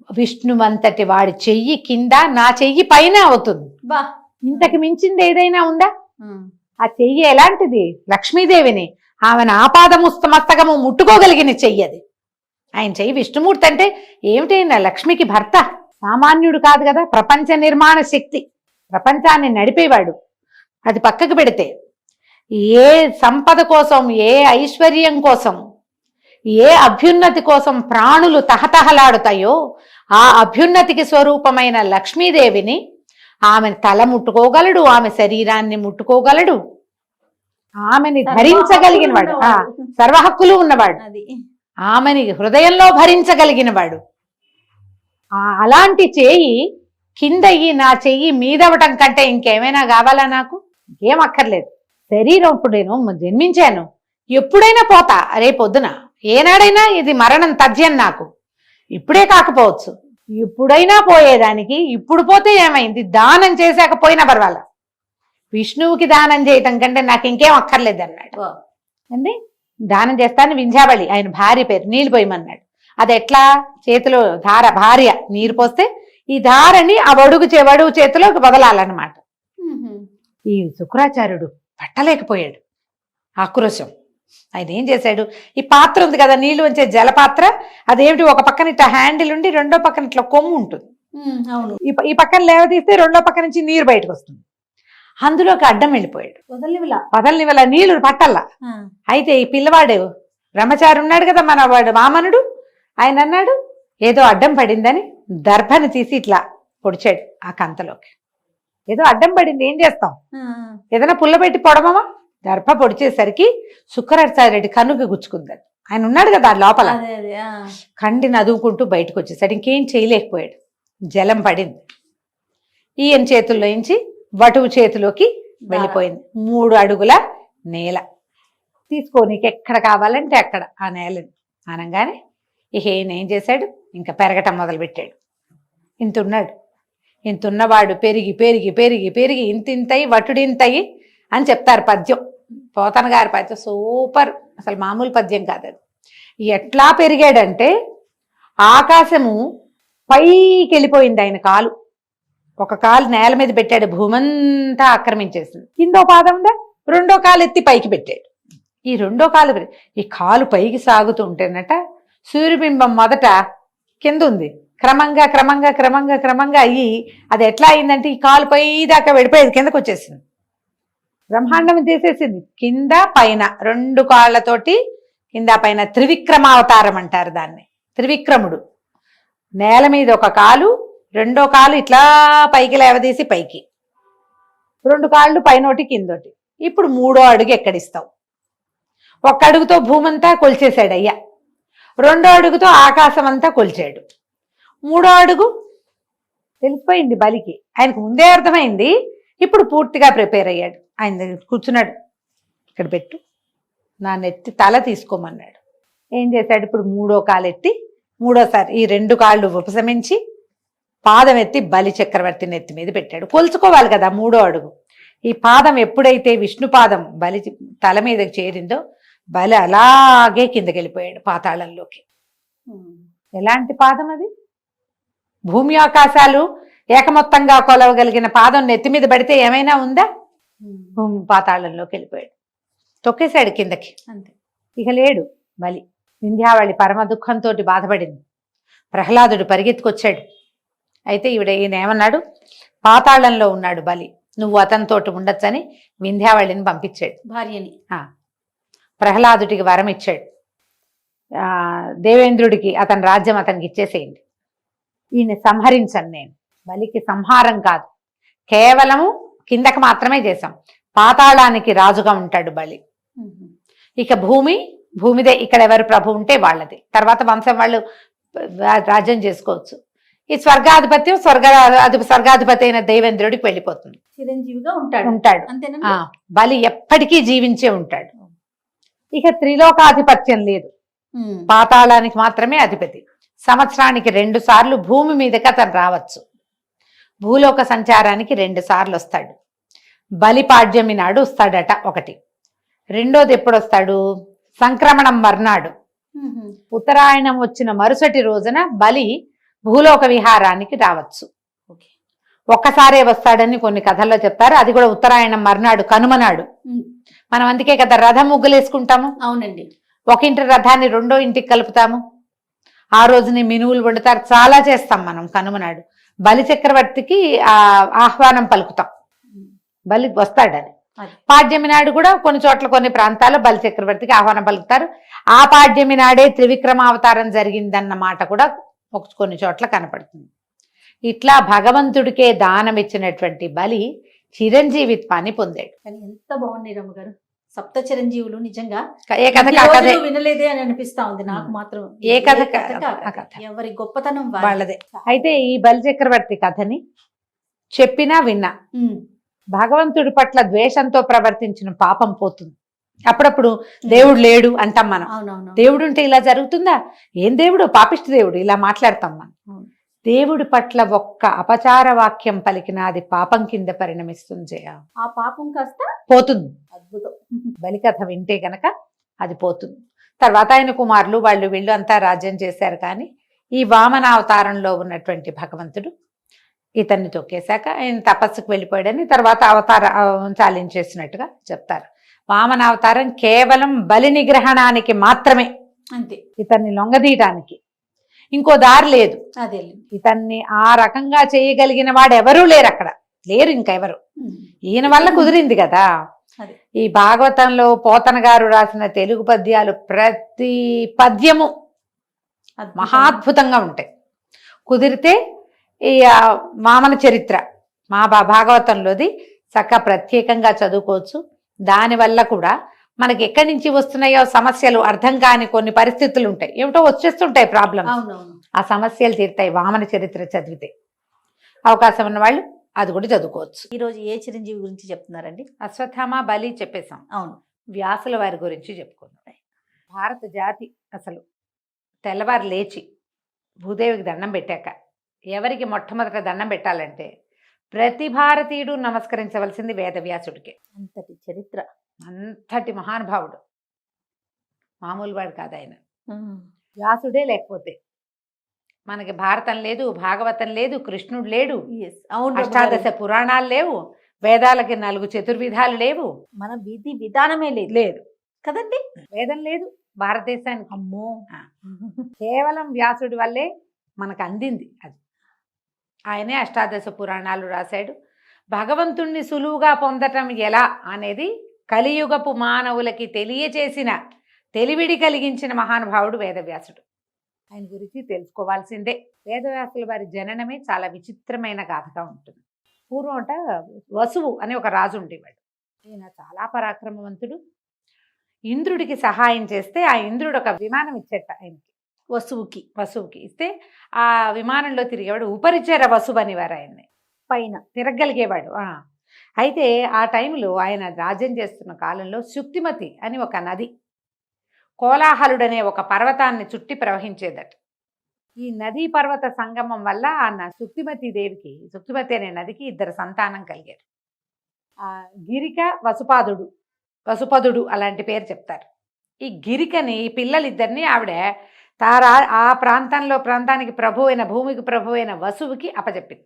విష్ణువంతటి వాడి చెయ్యి కింద నా చెయ్యి పైన అవుతుంది. బా, ఇంతకు మించింది ఏదైనా ఉందా? ఆ చెయ్యి ఎలాంటిది? లక్ష్మీదేవిని, ఆమెను ఆపాదముస్తమస్తకము ముట్టుకోగలిగిన చెయ్యి అది. ఆయన చెయ్యి విష్ణుమూర్తి అంటే ఏమిటైనా లక్ష్మికి భర్త, సామాన్యుడు కాదు కదా, ప్రపంచ నిర్మాణ శక్తి, ప్రపంచాన్ని నడిపేవాడు. అది పక్కకు పెడితే ఏ సంపద కోసం, ఏ ఐశ్వర్యం కోసం, ఏ అభ్యున్నతి కోసం ప్రాణులు తహతహలాడుతాయో ఆ అభ్యున్నతికి స్వరూపమైన లక్ష్మీదేవిని ఆమెను తల ముట్టుకోగలడు, ఆమె శరీరాన్ని ముట్టుకోగలడు, ఆమెని ధరించగలిగిన వాడు, సర్వహక్కులు ఉన్నవాడు, ఆమెని హృదయంలో భరించగలిగిన వాడు. అలాంటి చేయి కింద నా చెయ్యి మీదవటం కంటే ఇంకేమైనా కావాలా? నాకు ఇంకేం అక్కర్లేదు. శరీరం ఇప్పుడు నేను జన్మించాను, ఎప్పుడైనా పోతా, రేపొద్దున ఏనాడైనా ఇది మరణం తథ్యం. నాకు ఇప్పుడే కాకపోవచ్చు, ఇప్పుడైనా పోయేదానికి. ఇప్పుడు పోతే ఏమైంది? దానం చేశాక పోయినా పర్వాలా, విష్ణువుకి దానం చేయటం కంటే నాకు ఇంకేం అక్కర్లేదు అన్నాడు. అండి, దానం చేస్తాను వింధ్యావళి ఆయన భార్య పేరు, నీళ్ళు పోయమన్నాడు. అది ఎట్లా? చేతిలో ధార, భార్య నీరు పోస్తే ఈ ధారని ఆ వడుగు చేతిలోకి వదలాలన్నమాట. ఈ శుక్రాచార్యుడు పట్టలేకపోయాడు ఆక్రోశం. ఆయన ఏం చేశాడు, ఈ పాత్ర ఉంది కదా నీళ్లు వంచే జలపాత్ర, అదేమిటి ఒక పక్కన ఇట్లా హ్యాండిల్ ఉండి రెండో పక్కన ఇట్లా కొమ్ము ఉంటుంది. ఈ పక్కన లేవదీస్తే రెండో పక్క నుంచి నీరు బయటకు వస్తుంది. అందులోకి అడ్డం వెళ్ళిపోయాడు. వదలనివల నీళ్లు పట్టల్లా. అయితే ఈ పిల్లవాడు బ్రహ్మచారి ఉన్నాడు కదా, మన వాడు వామనుడు, ఆయన అన్నాడు ఏదో అడ్డం పడిందని దర్భని తీసి ఇట్లా పొడిచాడు ఆ కంతలోకి. ఏదో అడ్డం పడింది, ఏం చేస్తాం, ఏదైనా పుల్ల పెట్టి పొడమమా? దర్భ పొడిచేసరికి శుక్రాచార్యుడి కన్నుకి గుచ్చుకుందని. ఆయన ఉన్నాడు కదా లోపల, కండి నదువుకుంటూ బయటకు వచ్చేసాడు. ఇంకేం చేయలేకపోయాడు, జలం పడింది. ఈయన చేతుల్లో నుంచి వటువు చేతిలోకి వెళ్ళిపోయింది. 3 అడుగుల నేల. తీసుకోనీకి ఎక్కడ కావాలంటే అక్కడ ఆ నేలని అనగానే ఈయన ఏం చేశాడు, ఇంకా పెరగటం మొదలుపెట్టాడు. ఇంతున్నాడు, ఇంతున్నవాడు పెరిగి పెరిగి పెరిగి పెరిగి ఇంతింతయి వటుడింతయి అని చెప్తారు పద్యం. పోతన గారి పద్యం సూపర్, అసలు మామూలు పద్యం కాదు అది. ఎట్లా పెరిగాడంటే ఆకాశము పైకి వెళ్ళిపోయింది ఆయన కాలు. ఒక కాలు నేల మీద పెట్టాడు, భూమంతా ఆక్రమించేసింది. కిందో పాదం ఉందా, రెండో కాలు ఎత్తి పైకి పెట్టాడు. ఈ రెండో కాలు, ఈ కాలు పైకి సాగుతూ ఉంటేనట సూర్యబింబం మొదట కింద ఉంది, క్రమంగా క్రమంగా క్రమంగా క్రమంగా అయ్యి అది ఎట్లా అయిందంటే ఈ కాలు పై దాకా వెళ్ళిపోయేది, కిందకు వచ్చేసింది. బ్రహ్మాండం చేసేసింది. కింద పైన 2 కాళ్ళతోటి కింద పైన త్రివిక్రమావతారం అంటారు దాన్ని. త్రివిక్రముడు నేల మీద ఒక కాలు, రెండో కాలు ఇట్లా పైకి లేవదీసి పైకి, 2 కాళ్ళు పైనోటి కిందోటి. ఇప్పుడు 3వ అడుగు ఎక్కడిస్తావు? 1 అడుగుతో భూమంతా కొలిచేశాడు అయ్యా, 2వ అడుగుతో ఆకాశం అంతా కొలిచాడు, 3వ అడుగు తెలిసిపోయింది బలికి. ఆయనకు ముందే అర్థమైంది, ఇప్పుడు పూర్తిగా ప్రిపేర్ అయ్యాడు. ఆయన దగ్గర కూర్చున్నాడు, ఇక్కడ పెట్టు, నా నెత్తి తల తీసుకోమన్నాడు. ఏం చేశాడు, ఇప్పుడు 3వ కాలు ఎత్తి 3వసారి ఈ 2 కాళ్ళు ఉపశమించి పాదం ఎత్తి బలి చక్రవర్తి నెత్తి మీద పెట్టాడు. కొలుచుకోవాలి కదా 3వ అడుగు. ఈ పాదం ఎప్పుడైతే విష్ణు పాదం బలి తల మీదకి చేరిందో బలి అలాగే కిందకి వెళ్ళిపోయాడు పాతాళంలోకి. ఎలాంటి పాదం అది? భూమి ఆకాశాలు ఏకమొత్తంగా కొలవగలిగిన పాదం నెత్తి మీద పడితే ఏమైనా ఉందా? భూమి పాతాళంలోకి వెళ్ళిపోయాడు, తొక్కేశాడు కిందకి. అంతే, ఇక లేడు బలి. వింధ్యావళి పరమ దుఃఖంతో బాధపడింది. ప్రహ్లాదుడు పరిగెత్తుకొచ్చాడు. అయితే ఈయన ఏమన్నాడు, పాతాళంలో ఉన్నాడు బలి, నువ్వు అతనితోటి ఉండొచ్చని వింధ్యావళిని పంపించాడు. భార్యని. ప్రహ్లాదుడికి వరం ఇచ్చాడు, దేవేంద్రుడికి అతని రాజ్యం అతనికి ఇచ్చేసేయండి, ఈయన సంహరించను నేను. బలికి సంహారం కాదు, కేవలము కిందకి మాత్రమే చేశాం. పాతాళానికి రాజుగా ఉంటాడు బలి. ఇక భూమిదే, ఇక్కడ ఎవరు ప్రభు ఉంటే వాళ్ళది, తర్వాత వంశం వాళ్ళు రాజ్యం చేసుకోవచ్చు. ఈ స్వర్గాధిపతి అయిన దేవేంద్రుడికి వెళ్ళిపోతుంది, చిరంజీవిగా ఉంటాడు. అంతేనా? బలి ఎప్పటికీ జీవించే ఉంటాడు. ఇక త్రిలోకాధిపత్యం లేదు, పాతాళానికి మాత్రమే అధిపతి. సంవత్సరానికి 2 సార్లు భూమి మీదకి అతను రావచ్చు. భూలోక సంచారానికి 2 సార్లు వస్తాడు. బలిపాడ్యమి నాడు వస్తాడట ఒకటి. రెండోది ఎప్పుడు వస్తాడు? సంక్రమణం మర్నాడు, ఉత్తరాయణం వచ్చిన మరుసటి రోజున బలి భూలోక విహారానికి రావచ్చు. ఒక్కసారే వస్తాడని కొన్ని కథల్లో చెప్తారు. అది కూడా ఉత్తరాయణం మర్నాడు, కనుమనాడు. మనం అందుకే కదా రథం ముగ్గులేసుకుంటాము. అవునండి. ఒక ఇంటి రథాన్ని 2వ ఇంటికి కలుపుతాము. ఆ రోజుని మినువులు వండుతారు, చాలా చేస్తాం మనం కనుమనాడు. బలి చక్రవర్తికి ఆహ్వానం పలుకుతాం, బలి వస్తాడని. పాడ్యమి నాడు కూడా కొన్ని చోట్ల కొన్ని ప్రాంతాల్లో బలి చక్రవర్తికి ఆహ్వానం పలుకుతారు. ఆ పాడ్యమి నాడే త్రివిక్రమావతారం జరిగిందన్న మాట కూడా కొన్ని చోట్ల కనపడుతుంది. ఇట్లా భగవంతుడికే దానం ఇచ్చినటువంటి బలి చిరంజీవిత్వాన్ని పొందాడు. కానీ ఎంత బాగున్నాయి రమ్మగారు సప్త చిరంజీవులు. నిజంగా ఏ కథ వినలేదే అని అనిపిస్తా ఉంది నాకు మాత్రం. ఏ కథ ఎవరి గొప్పతనం వాళ్ళదే. అయితే ఈ బలి చక్రవర్తి కథని చెప్పినా విన్నా, భగవంతుడి పట్ల ద్వేషంతో ప్రవర్తించిన పాపం పోతుంది. అప్పుడప్పుడు దేవుడు లేడు అంటాం మనం. దేవుడు ఉంటే ఇలా జరుగుతుందా? ఏం దేవుడు? పాపిష్టి దేవుడు, ఇలా మాట్లాడతాం మనం. దేవుడి పట్ల ఒక్క అపచార వాక్యం పలికిన అది పాపం కింద పరిణమిస్తుంది. ఆ పాపం కాస్త పోతుంది. అద్భుతం. బలికథ వింటే గనక అది పోతుంది. తర్వాత ఆయన కుమారులు వాళ్ళు వీళ్ళు అంతా రాజ్యం చేశారు. కానీ ఈ వామనావతారంలో ఉన్నటువంటి భగవంతుడు ఇతన్ని తొక్కేశాక ఆయన తపస్సుకు వెళ్ళిపోయాడని తర్వాత చాలించేసినట్టుగా చెప్తారు. వామనావతారం కేవలం బలి నిగ్రహణానికి మాత్రమే, అంతే. ఇతన్ని లొంగదీయటానికి ఇంకో దారి లేదు. అదే ఇతన్ని ఆ రకంగా చేయగలిగిన వాడు ఎవరూ లేరు, అక్కడ లేరు ఇంకా ఎవరు. ఈయన వల్ల కుదిరింది కదా. ఈ భాగవతంలో పోతన గారు రాసిన తెలుగు పద్యాలు ప్రతి పద్యము మహాద్భుతంగా ఉంటాయి. కుదిరితే ఈ వామన చరిత్ర మా భాగవతంలోది చక్కగా ప్రత్యేకంగా చదువుకోవచ్చు. దానివల్ల కూడా మనకి ఎక్కడి నుంచి వస్తున్నాయో సమస్యలు అర్థం కాని కొన్ని పరిస్థితులు ఉంటాయి, ఏమిటో వచ్చేస్తుంటాయి ప్రాబ్లమ్. ఆ సమస్యలు తీరుతాయి వామన చరిత్ర చదివితే. అవకాశం ఉన్న వాళ్ళు అది కూడా చదువుకోవచ్చు. ఈరోజు ఏ చిరంజీవి గురించి చెప్తున్నారండి? అశ్వత్థామ, బలి చెప్పేశాం. అవును. వ్యాసుల వారి గురించి చెప్పుకున్నాం. భారత జాతి అసలు తెల్లవారు లేచి భూదేవికి దండం పెట్టాక ఎవరికి మొట్టమొదట దండం పెట్టాలంటే ప్రతి భారతీయుడు నమస్కరించవలసింది వేదవ్యాసుడికి. అంతటి చరిత్ర, అంతటి మహానుభావుడు, మామూలు వాడు కాదు ఆయన. వ్యాసుడే లేకపోతే మనకి భారతం లేదు, భాగవతం లేదు, కృష్ణుడు లేడు, అష్టాదశ పురాణాలు లేవు, వేదాలకి 4 చతుర్విధాలు లేవు, మన విధి విధానమే లేదు కదండి. వేదం లేదు భారతదేశానికి. అమ్మో, కేవలం వ్యాసుడి వల్లే మనకు అందింది అది. ఆయనే అష్టాదశ పురాణాలు రాశాడు. భగవంతుణ్ణి సులువుగా పొందటం ఎలా అనేది కలియుగపు మానవులకి తెలియచేసిన, తెలివిడి కలిగించిన మహానుభావుడు వేదవ్యాసుడు. ఆయన గురించి తెలుసుకోవాల్సిందే. వేదవ్యాసుల వారి జననమే చాలా విచిత్రమైన గాథగా ఉంటుంది. పూర్వం వసువు అని ఒక రాజు ఉండేవాడు. ఈయన చాలా పరాక్రమవంతుడు. ఇంద్రుడికి సహాయం చేస్తే ఆ ఇంద్రుడు ఒక విమానం ఇచ్చేట ఆయనకి, వసువుకి ఇస్తే ఆ విమానంలో తిరిగేవాడు. ఉపరిచర వసువు అనేవారు ఆయన్ని, పైన తిరగలిగేవాడు. అయితే ఆ టైంలో ఆయన రాజ్యం చేస్తున్న కాలంలో శుక్తిమతి అని ఒక నది కోలాహలుడనే ఒక పర్వతాన్ని చుట్టి ప్రవహించేదట. ఈ నదీ పర్వత సంగమం వల్ల ఆ శుక్తిమతి అనే నదికి 2 సంతానం కలిగారు. గిరిక, వసుపదుడు అలాంటి పేరు చెప్తారు. ఈ గిరికని పిల్లలిద్దరిని ఆవిడ ఆ ప్రాంతానికి ప్రభు అయిన, భూమికి ప్రభు అయిన వసువుకి అప్పచెప్పింది.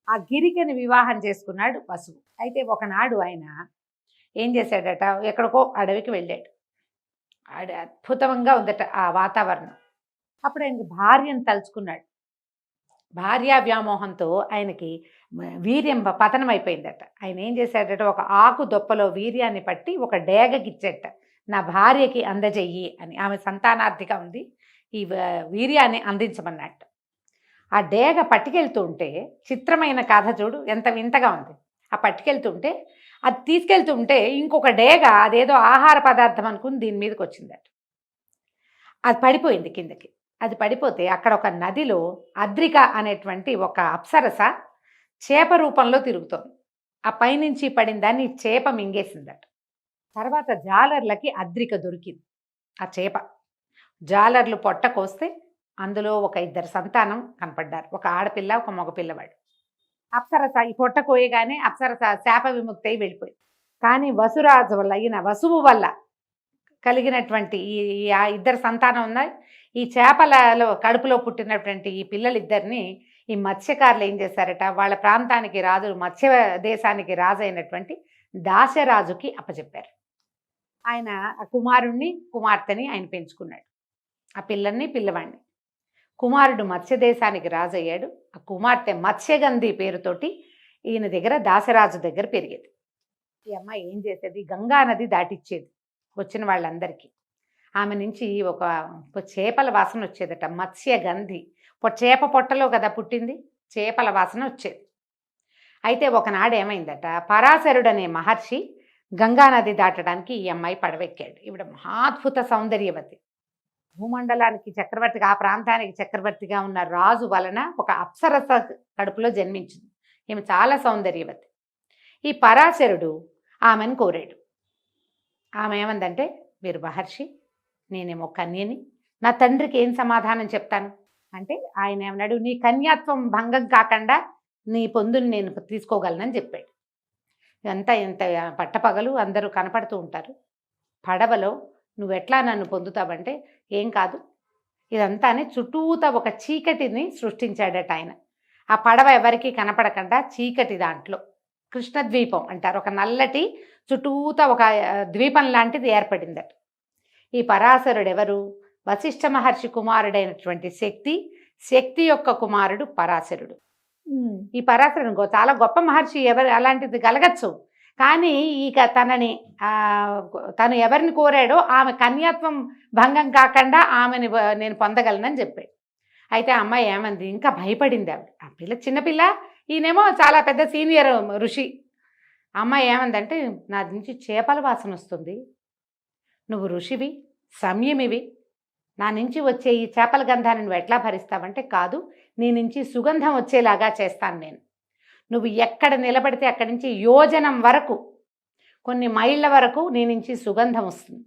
ఆ గిరికని వివాహం చేసుకున్నాడు వసువు. అయితే ఒకనాడు ఆయన ఏం చేశాడట, ఎక్కడికో అడవికి వెళ్ళాడు. అద్భుతంగా ఉందట ఆ వాతావరణం. అప్పుడు ఆయనకి భార్యను తలుచుకున్నాడు. భార్యా వ్యామోహంతో ఆయనకి వీర్యం పతనం అయిపోయిందట. ఆయన ఏం చేశాడట, ఒక ఆకు దొప్పలో వీర్యాన్ని పట్టి ఒక డేగకి ఇచ్చేట, నా భార్యకి అందజెయ్యి అని. ఆమె సంతానార్థిగా ఉంది, ఈ వీర్యాన్ని అందించమన్నట్టు. ఆ డేగ పట్టుకెళ్తూ ఉంటే, చిత్రమైన కథ చూడు ఎంత వింతగా ఉంది. ఆ పట్టుకెళ్తుంటే, అది తీసుకెళ్తూ ఉంటే ఇంకొక డేగ అదేదో ఆహార పదార్థం అనుకుని దీని మీదకి వచ్చిందట. అది పడిపోయింది కిందకి. అది పడిపోతే అక్కడ ఒక నదిలో అద్రిక అనేటువంటి ఒక అప్సరస చేప రూపంలో తిరుగుతోంది. ఆ పైనుంచి పడిన దాన్ని చేప మింగేసిందట. తర్వాత జాలర్లకి అద్రిక దొరికింది. ఆ చేప జాలర్లు పొట్ట కోస్తే అందులో ఒక 2 సంతానం కనపడ్డారు, ఒక ఆడపిల్ల ఒక మగపిల్లవాడు. అప్సరస ఈ పొట్ట కోయగానే అప్సరస శాప విముక్తి అయి వెళ్ళిపోయింది. కానీ వసురాజు వల్ల అయిన వసువు వల్ల కలిగినటువంటి ఈ 2 సంతానం ఉన్నాయి. ఈ చేపలలో కడుపులో పుట్టినటువంటి ఈ పిల్లలిద్దరిని ఈ మత్స్యకారులు ఏం చేశారట, వాళ్ళ ప్రాంతానికి రాజు, మత్స్య దేశానికి రాజు అయినటువంటి దాశరాజుకి అప్పచెప్పారు. ఆయన ఆ కుమారుణ్ణి కుమార్తెని ఆయన పెంచుకున్నాడు, ఆ పిల్లల్ని పిల్లవాడిని. కుమారుడు మత్స్య దేశానికి రాజు అయ్యాడు. ఆ కుమార్తె మత్స్యగంధి పేరుతోటి ఈయన దగ్గర దాశరాజు దగ్గర పెరిగేది. ఈ అమ్మాయి ఏం చేసేది, గంగా నది దాటిచ్చేది వచ్చిన వాళ్ళందరికీ. ఆమె నుంచి ఒక చేపల వాసన వచ్చేదట, మత్స్యగంధి. చేప పొట్టలో కదా పుట్టింది, చేపల వాసన వచ్చేది. అయితే ఒకనాడు ఏమైందట, పరాశరుడు అనే మహర్షి గంగానది దాటడానికి ఈ అమ్మాయి పడవెక్కాడు. ఈవిడ మహాద్భుత సౌందర్యవతి, భూమండలానికి చక్రవర్తిగా, ఆ ప్రాంతానికి చక్రవర్తిగా ఉన్న రాజు వలన ఒక అప్సరస కడుపులో జన్మించింది. ఈమె చాలా సౌందర్యవతి. ఈ పరాశరుడు ఆమెను కోరాడు. ఆమె ఏమందంటే, మీరు మహర్షి, నేనేమో కన్యని, నా తండ్రికి ఏం సమాధానం చెప్తాను అంటే, ఆయన ఏమన్నాడు, నీ కన్యాత్వం భంగం కాకుండా నీ పొందుని నేను తీసుకోగలనని చెప్పాడు. ఇదంతా ఇంత పట్టపగలు అందరూ కనపడుతూ ఉంటారు. పడవలో నువ్వెట్లా నన్ను పొందుతావంటే, ఏం కాదు ఇదంతానే చుట్టూతా ఒక చీకటిని సృష్టించాడట ఆయన. ఆ పడవ ఎవరికీ కనపడకుండా చీకటి దాంట్లో, కృష్ణద్వీపం అంటారు, ఒక నల్లటి చుట్టూతా ఒక ద్వీపం లాంటిది ఏర్పడిందట. ఈ పరాశరుడు ఎవరు, వశిష్ఠ మహర్షి కుమారుడైనటువంటి శక్తి యొక్క కుమారుడు పరాశరుడు. ఈ పరాశరుడు చాలా గొప్ప మహర్షి, ఎవరు అలాంటిది కలగచ్చు. కానీ ఇక తను ఎవరిని కోరాడో ఆమె కన్యాత్వం భంగం కాకుండా ఆమెని నేను పొందగలనని చెప్పాడు. అయితే ఆ అమ్మాయి ఏమంది, ఇంకా భయపడింది ఆవిడ. ఆ పిల్ల చిన్నపిల్ల, ఈయనేమో చాలా పెద్ద సీనియర్ ఋషి. అమ్మాయి ఏమందంటే, నా నుంచి చేపల వాసన వస్తుంది, నువ్వు ఋషివి, సంయమివి, నా నుంచి వచ్చే ఈ చేపల గంధాన్ని నువ్వు ఎట్లా భరిస్తావంటే, కాదు, నీ నుంచి సుగంధం వచ్చేలాగా చేస్తాను నేను. నువ్వు ఎక్కడ నిలబడితే అక్కడి నుంచి యోజనం వరకు, కొన్ని మైళ్ళ వరకు నీ నుంచి సుగంధం వస్తుంది.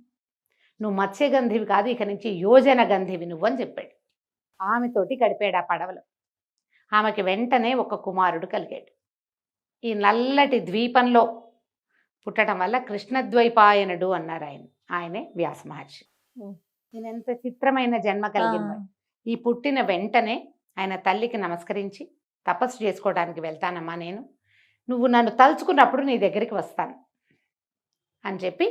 నువ్వు మత్స్యగంధివి కాదు, ఇక నుంచి యోజన గంధివి నువ్వు అని చెప్పాడు. ఆమెతోటి గడిపాడు ఆ పడవలో. ఆమెకి వెంటనే ఒక కుమారుడు కలిగాడు. ఈ నల్లటి ద్వీపంలో పుట్టడం వల్ల కృష్ణద్వైపాయనుడు అన్నారు ఆయనే వ్యాస మహర్షి. ఈయన ఎంత చిత్రమైన జన్మ కలిగింది. ఈ పుట్టిన వెంటనే ఆయన తల్లికి నమస్కరించి, తపస్సు చేసుకోవడానికి వెళ్తానమ్మా నేను, నువ్వు నన్ను తలుచుకున్నప్పుడు నీ దగ్గరికి వస్తాను అని చెప్పి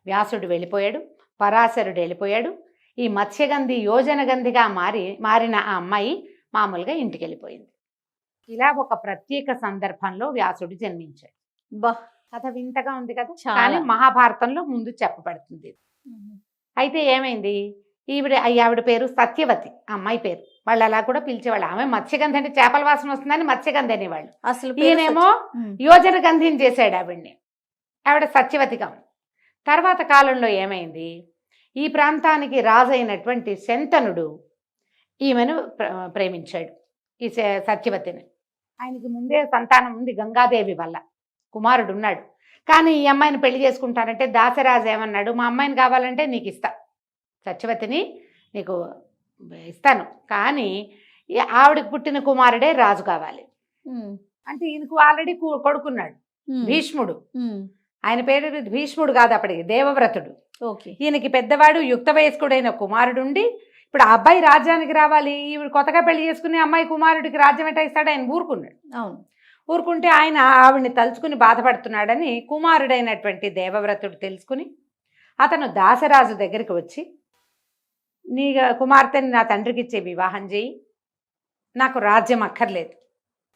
వ్యాసుడు వెళ్ళిపోయాడు, పరాశరుడు వెళ్ళిపోయాడు. ఈ మత్స్యగంధి యోజనగంధిగా మారిన ఆ అమ్మాయి మామూలుగా ఇంటికి వెళ్ళిపోయింది. ఇలా ఒక ప్రత్యేక సందర్భంలో వ్యాసుడు జన్మించాడు. కథ వింతగా ఉంది కదా, కానీ మహాభారతంలో ముందు చెప్పబడుతుంది. అయితే ఏమైంది, ఆవిడ పేరు సత్యవతి, అమ్మాయి పేరు. వాళ్ళు అలా కూడా పిలిచేవాళ్ళు. ఆమె మత్స్యగంధి అంటే చేపల వాసన వస్తుందని మత్స్యగంధి అనేవాళ్ళు. అసలు ఈయనేమో యోజన గంధిని చేశాడు ఆవిడ్ని. ఆవిడ సత్యవతిగా ఉంది. తర్వాత కాలంలో ఏమైంది, ఈ ప్రాంతానికి రాజైనటువంటి శంతనుడు ఈమెను ప్రేమించాడు, ఈ సత్యవతిని. ఆయనకి ముందే సంతానం ఉంది, గంగాదేవి వల్ల కుమారుడు ఉన్నాడు. కానీ ఈ అమ్మాయిని పెళ్లి చేసుకుంటానంటే దాశరాజు ఏమన్నాడు, మా అమ్మాయిని కావాలంటే నీకు ఇస్తా, సత్యవతిని నీకు ఇస్తాను, కానీ ఆవిడకి పుట్టిన కుమారుడే రాజు కావాలి అంటే. ఈయనకు ఆల్రెడీ కొడుకున్నాడు భీష్ముడు. ఆయన పేరు భీష్ముడు కాదు, అప్పటికి దేవవ్రతుడు. ఈయనకి పెద్దవాడు యుక్త వయస్కుడైన కుమారుడుండి, ఇప్పుడు ఆ అబ్బాయి రాజ్యానికి రావాలి, ఈవిడ కొత్తగా పెళ్లి చేసుకుని అమ్మాయి కుమారుడికి రాజ్యం ఎట్టా ఇస్తాడు, ఆయన ఊరుకున్నాడు. అవును, ఊరుకుంటే ఆయన ఆవిడ్ని తలుచుకుని బాధపడుతున్నాడని కుమారుడైనటువంటి దేవవ్రతుడు తెలుసుకుని అతను దాశరాజు దగ్గరికి వచ్చి, నీ కుమార్తెని నా తండ్రికి ఇచ్చే వివాహం చేయి, నాకు రాజ్యం అక్కర్లేదు,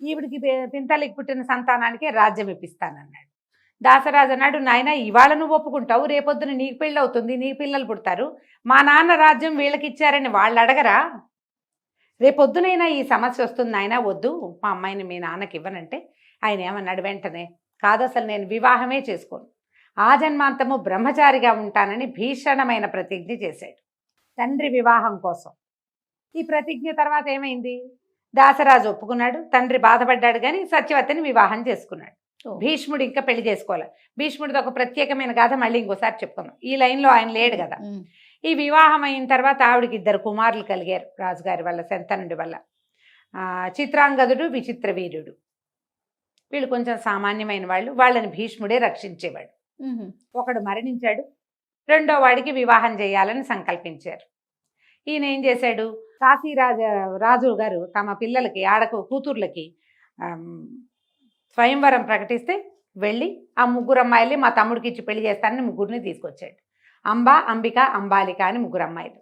ఈవిడికి పింతలికి పుట్టిన సంతానానికే రాజ్యం ఇప్పిస్తానన్నాడు. దాసరాజు అన్నాడు, నాయన ఇవాళ నువ్వు ఒప్పుకుంటావు, రేపొద్దున నీకు పెళ్ళి అవుతుంది, నీకు పిల్లలు పుడతారు, మా నాన్న రాజ్యం వీళ్ళకి ఇచ్చారని వాళ్ళు అడగరా? రేపొద్దునైనా ఈ సమస్య వస్తుంది నాయన, వద్దు మా అమ్మాయిని మీ నాన్నకి ఇవ్వనంటే ఆయన ఏమన్నాడు వెంటనే, కాదు అసలు నేను వివాహమే చేసుకోను, ఆ జన్మాంతము బ్రహ్మచారిగా ఉంటానని భీషణమైన ప్రతిజ్ఞ చేశాడు తండ్రి వివాహం కోసం. ఈ ప్రతిజ్ఞ తర్వాత ఏమైంది, దాసరాజు ఒప్పుకున్నాడు, తండ్రి బాధపడ్డాడు కానీ సత్యవతిని వివాహం చేసుకున్నాడు. భీష్ముడు ఇంకా పెళ్లి చేసుకోవాలి. భీష్ముడిది ఒక ప్రత్యేకమైన గాథ మళ్ళీ ఇంకోసారి చెప్పుకుందాం, ఈ లైన్లో ఆయన లేడు కదా. ఈ వివాహం అయిన తర్వాత ఆవిడకి 2 కుమారులు కలిగారు రాజుగారి వల్ల, శంతనుడి వల్ల. చిత్రాంగదుడు, విచిత్ర వీరుడు. వీళ్ళు కొంచెం సామాన్యమైన వాళ్ళు, వాళ్ళని భీష్ముడే రక్షించేవాడు. ఒకడు మరణించాడు, 2వ వాడికి వివాహం చేయాలని సంకల్పించారు. ఈయన ఏం చేశాడు, రాజు గారు తమ పిల్లలకి కూతుర్లకి స్వయంవరం ప్రకటిస్తే వెళ్ళి ఆ 3 అమ్మాయిల్ని మా తమ్ముడికి ఇచ్చి పెళ్లి చేస్తానని 3 తీసుకొచ్చాడు. అంబ, అంబిక, అంబాలిక అని 3 అమ్మాయిలు,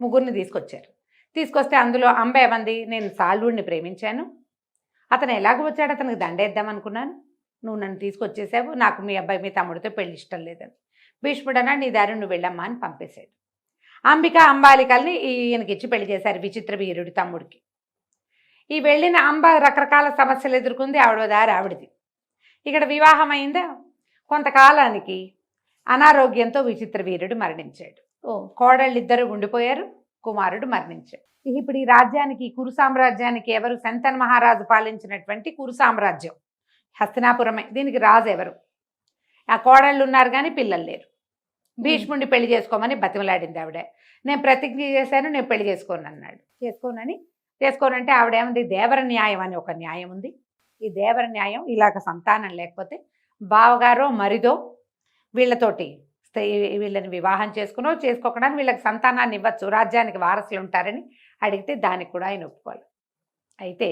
3 తీసుకొచ్చారు. తీసుకొస్తే అందులో అంబ ఏమంది, నేను సాల్వుడిని ప్రేమించాను, అతను ఎలాగో వచ్చాడు, అతనికి దండేద్దాం అనుకున్నాను, నువ్వు నన్ను తీసుకొచ్చేసావు, నాకు మీ అబ్బాయి మీ తమ్ముడితో పెళ్లి ఇష్టం లేదని. భీష్ముడు అన్నాడు, నీ దారి నువ్వు వెళ్ళమ్మా అని పంపేశాడు. అంబిక, అంబాలికల్ని ఈయనకి ఇచ్చి పెళ్లి చేశారు విచిత్ర వీరుడి తమ్ముడికి. ఈ వెళ్ళిన అంబ రకరకాల సమస్యలు ఎదుర్కొంది, ఆవిడ దారి ఆవిడది. ఇక్కడ వివాహం అయిందా, కొంతకాలానికి అనారోగ్యంతో విచిత్ర వీరుడు మరణించాడు. కోడళ్ళిద్దరూ ఉండిపోయారు, కుమారుడు మరణించాడు. ఇప్పుడు ఈ రాజ్యానికి, కురు సామ్రాజ్యానికి ఎవరు, శంతన మహారాజు పాలించినటువంటి కురు సామ్రాజ్యం హస్తినాపురమే. దీనికి రాజు ఎవరు, ఆ కోడళ్ళు ఉన్నారు కానీ పిల్లలు లేరు. భీష్ముడిని పెళ్లి చేసుకోమని బతిమలాడింది ఆవిడ. నేను ప్రతిజ్ఞ చేశాను, నేను పెళ్లి చేసుకోను అన్నాడు. చేసుకోనంటే ఆవిడేముంది, దేవర న్యాయం అని ఒక న్యాయం ఉంది. ఈ దేవర న్యాయం ఇలాగ సంతానం లేకపోతే బావగారో మరిదో వీళ్ళతోటి వీళ్ళని వివాహం చేసుకోకుండా వీళ్ళకి సంతానాన్ని ఇవ్వచ్చు, రాజ్యానికి వారసులు ఉంటారని అడిగితే దానికి కూడా ఆయన ఒప్పుకోవాలి. అయితే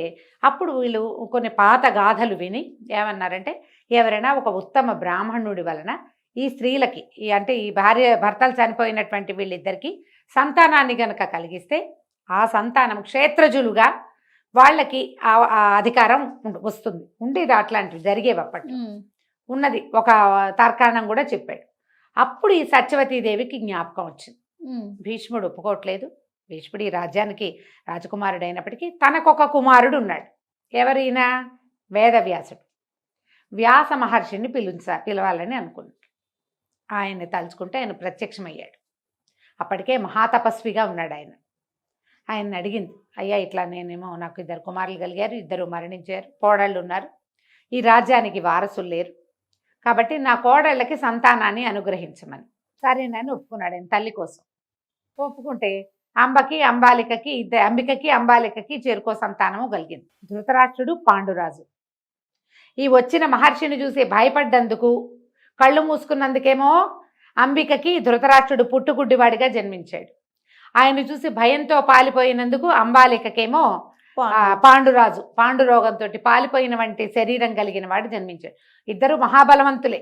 అప్పుడు వీళ్ళు కొన్ని పాత గాథలు విని ఏమన్నారంటే, ఎవరైనా ఒక ఉత్తమ బ్రాహ్మణుడి వలన ఈ స్త్రీలకి అంటే ఈ భర్తలు చనిపోయినటువంటి వీళ్ళిద్దరికీ సంతానాన్ని గనక కలిగిస్తే ఆ సంతానం క్షేత్రజులుగా వాళ్ళకి ఆ అధికారం వస్తుంది. ఉండేది, అట్లాంటివి జరిగేవి అప్పట్లో, ఉన్నది ఒక తర్కాణం కూడా చెప్పాడు. అప్పుడు ఈ సత్యవతీదేవికి జ్ఞాపకం వచ్చింది. భీష్ముడు ఒప్పుకోవట్లేదు, భీష్ముడు ఈ రాజ్యానికి రాజకుమారుడు అయినప్పటికీ తనకొక కుమారుడు ఉన్నాడు. ఎవరైనా వేదవ్యాసుడు. వ్యాస మహర్షిని పిలవాలని అనుకున్నాడు. ఆయన్ని తలుచుకుంటే ఆయన ప్రత్యక్షమయ్యాడు. అప్పటికే మహాతపస్విగా ఉన్నాడు ఆయన. ఆయన్ని అడిగింది, అయ్యా ఇట్లా నేనేమో నాకు 2 కుమారులు కలిగారు, 2 మరణించారు, కోడళ్ళు ఉన్నారు, ఈ రాజ్యానికి వారసులు లేరు, కాబట్టి నా కోడళ్ళకి సంతానాన్ని అనుగ్రహించమని. సరేనని ఒప్పుకున్నాడు ఆయన తల్లి కోసం. ఒప్పుకుంటే అంబికకి అంబాలికకి చేరుకో సంతానము కలిగింది. ధృతరాష్ట్రుడు, పాండురాజు. ఈ వచ్చిన మహర్షిని చూసి భయపడ్డందుకు, కళ్ళు మూసుకున్నందుకేమో అంబికకి ధృతరాష్ట్రుడు పుట్టుగుడ్డివాడిగా జన్మించాడు. ఆయన చూసి భయంతో పాలిపోయినందుకు అంబాలికకేమో పాండురాజు పాండురోగంతో పాలిపోయిన వంటి శరీరం కలిగిన వాడు జన్మించాడు. ఇద్దరు మహాబలవంతులే,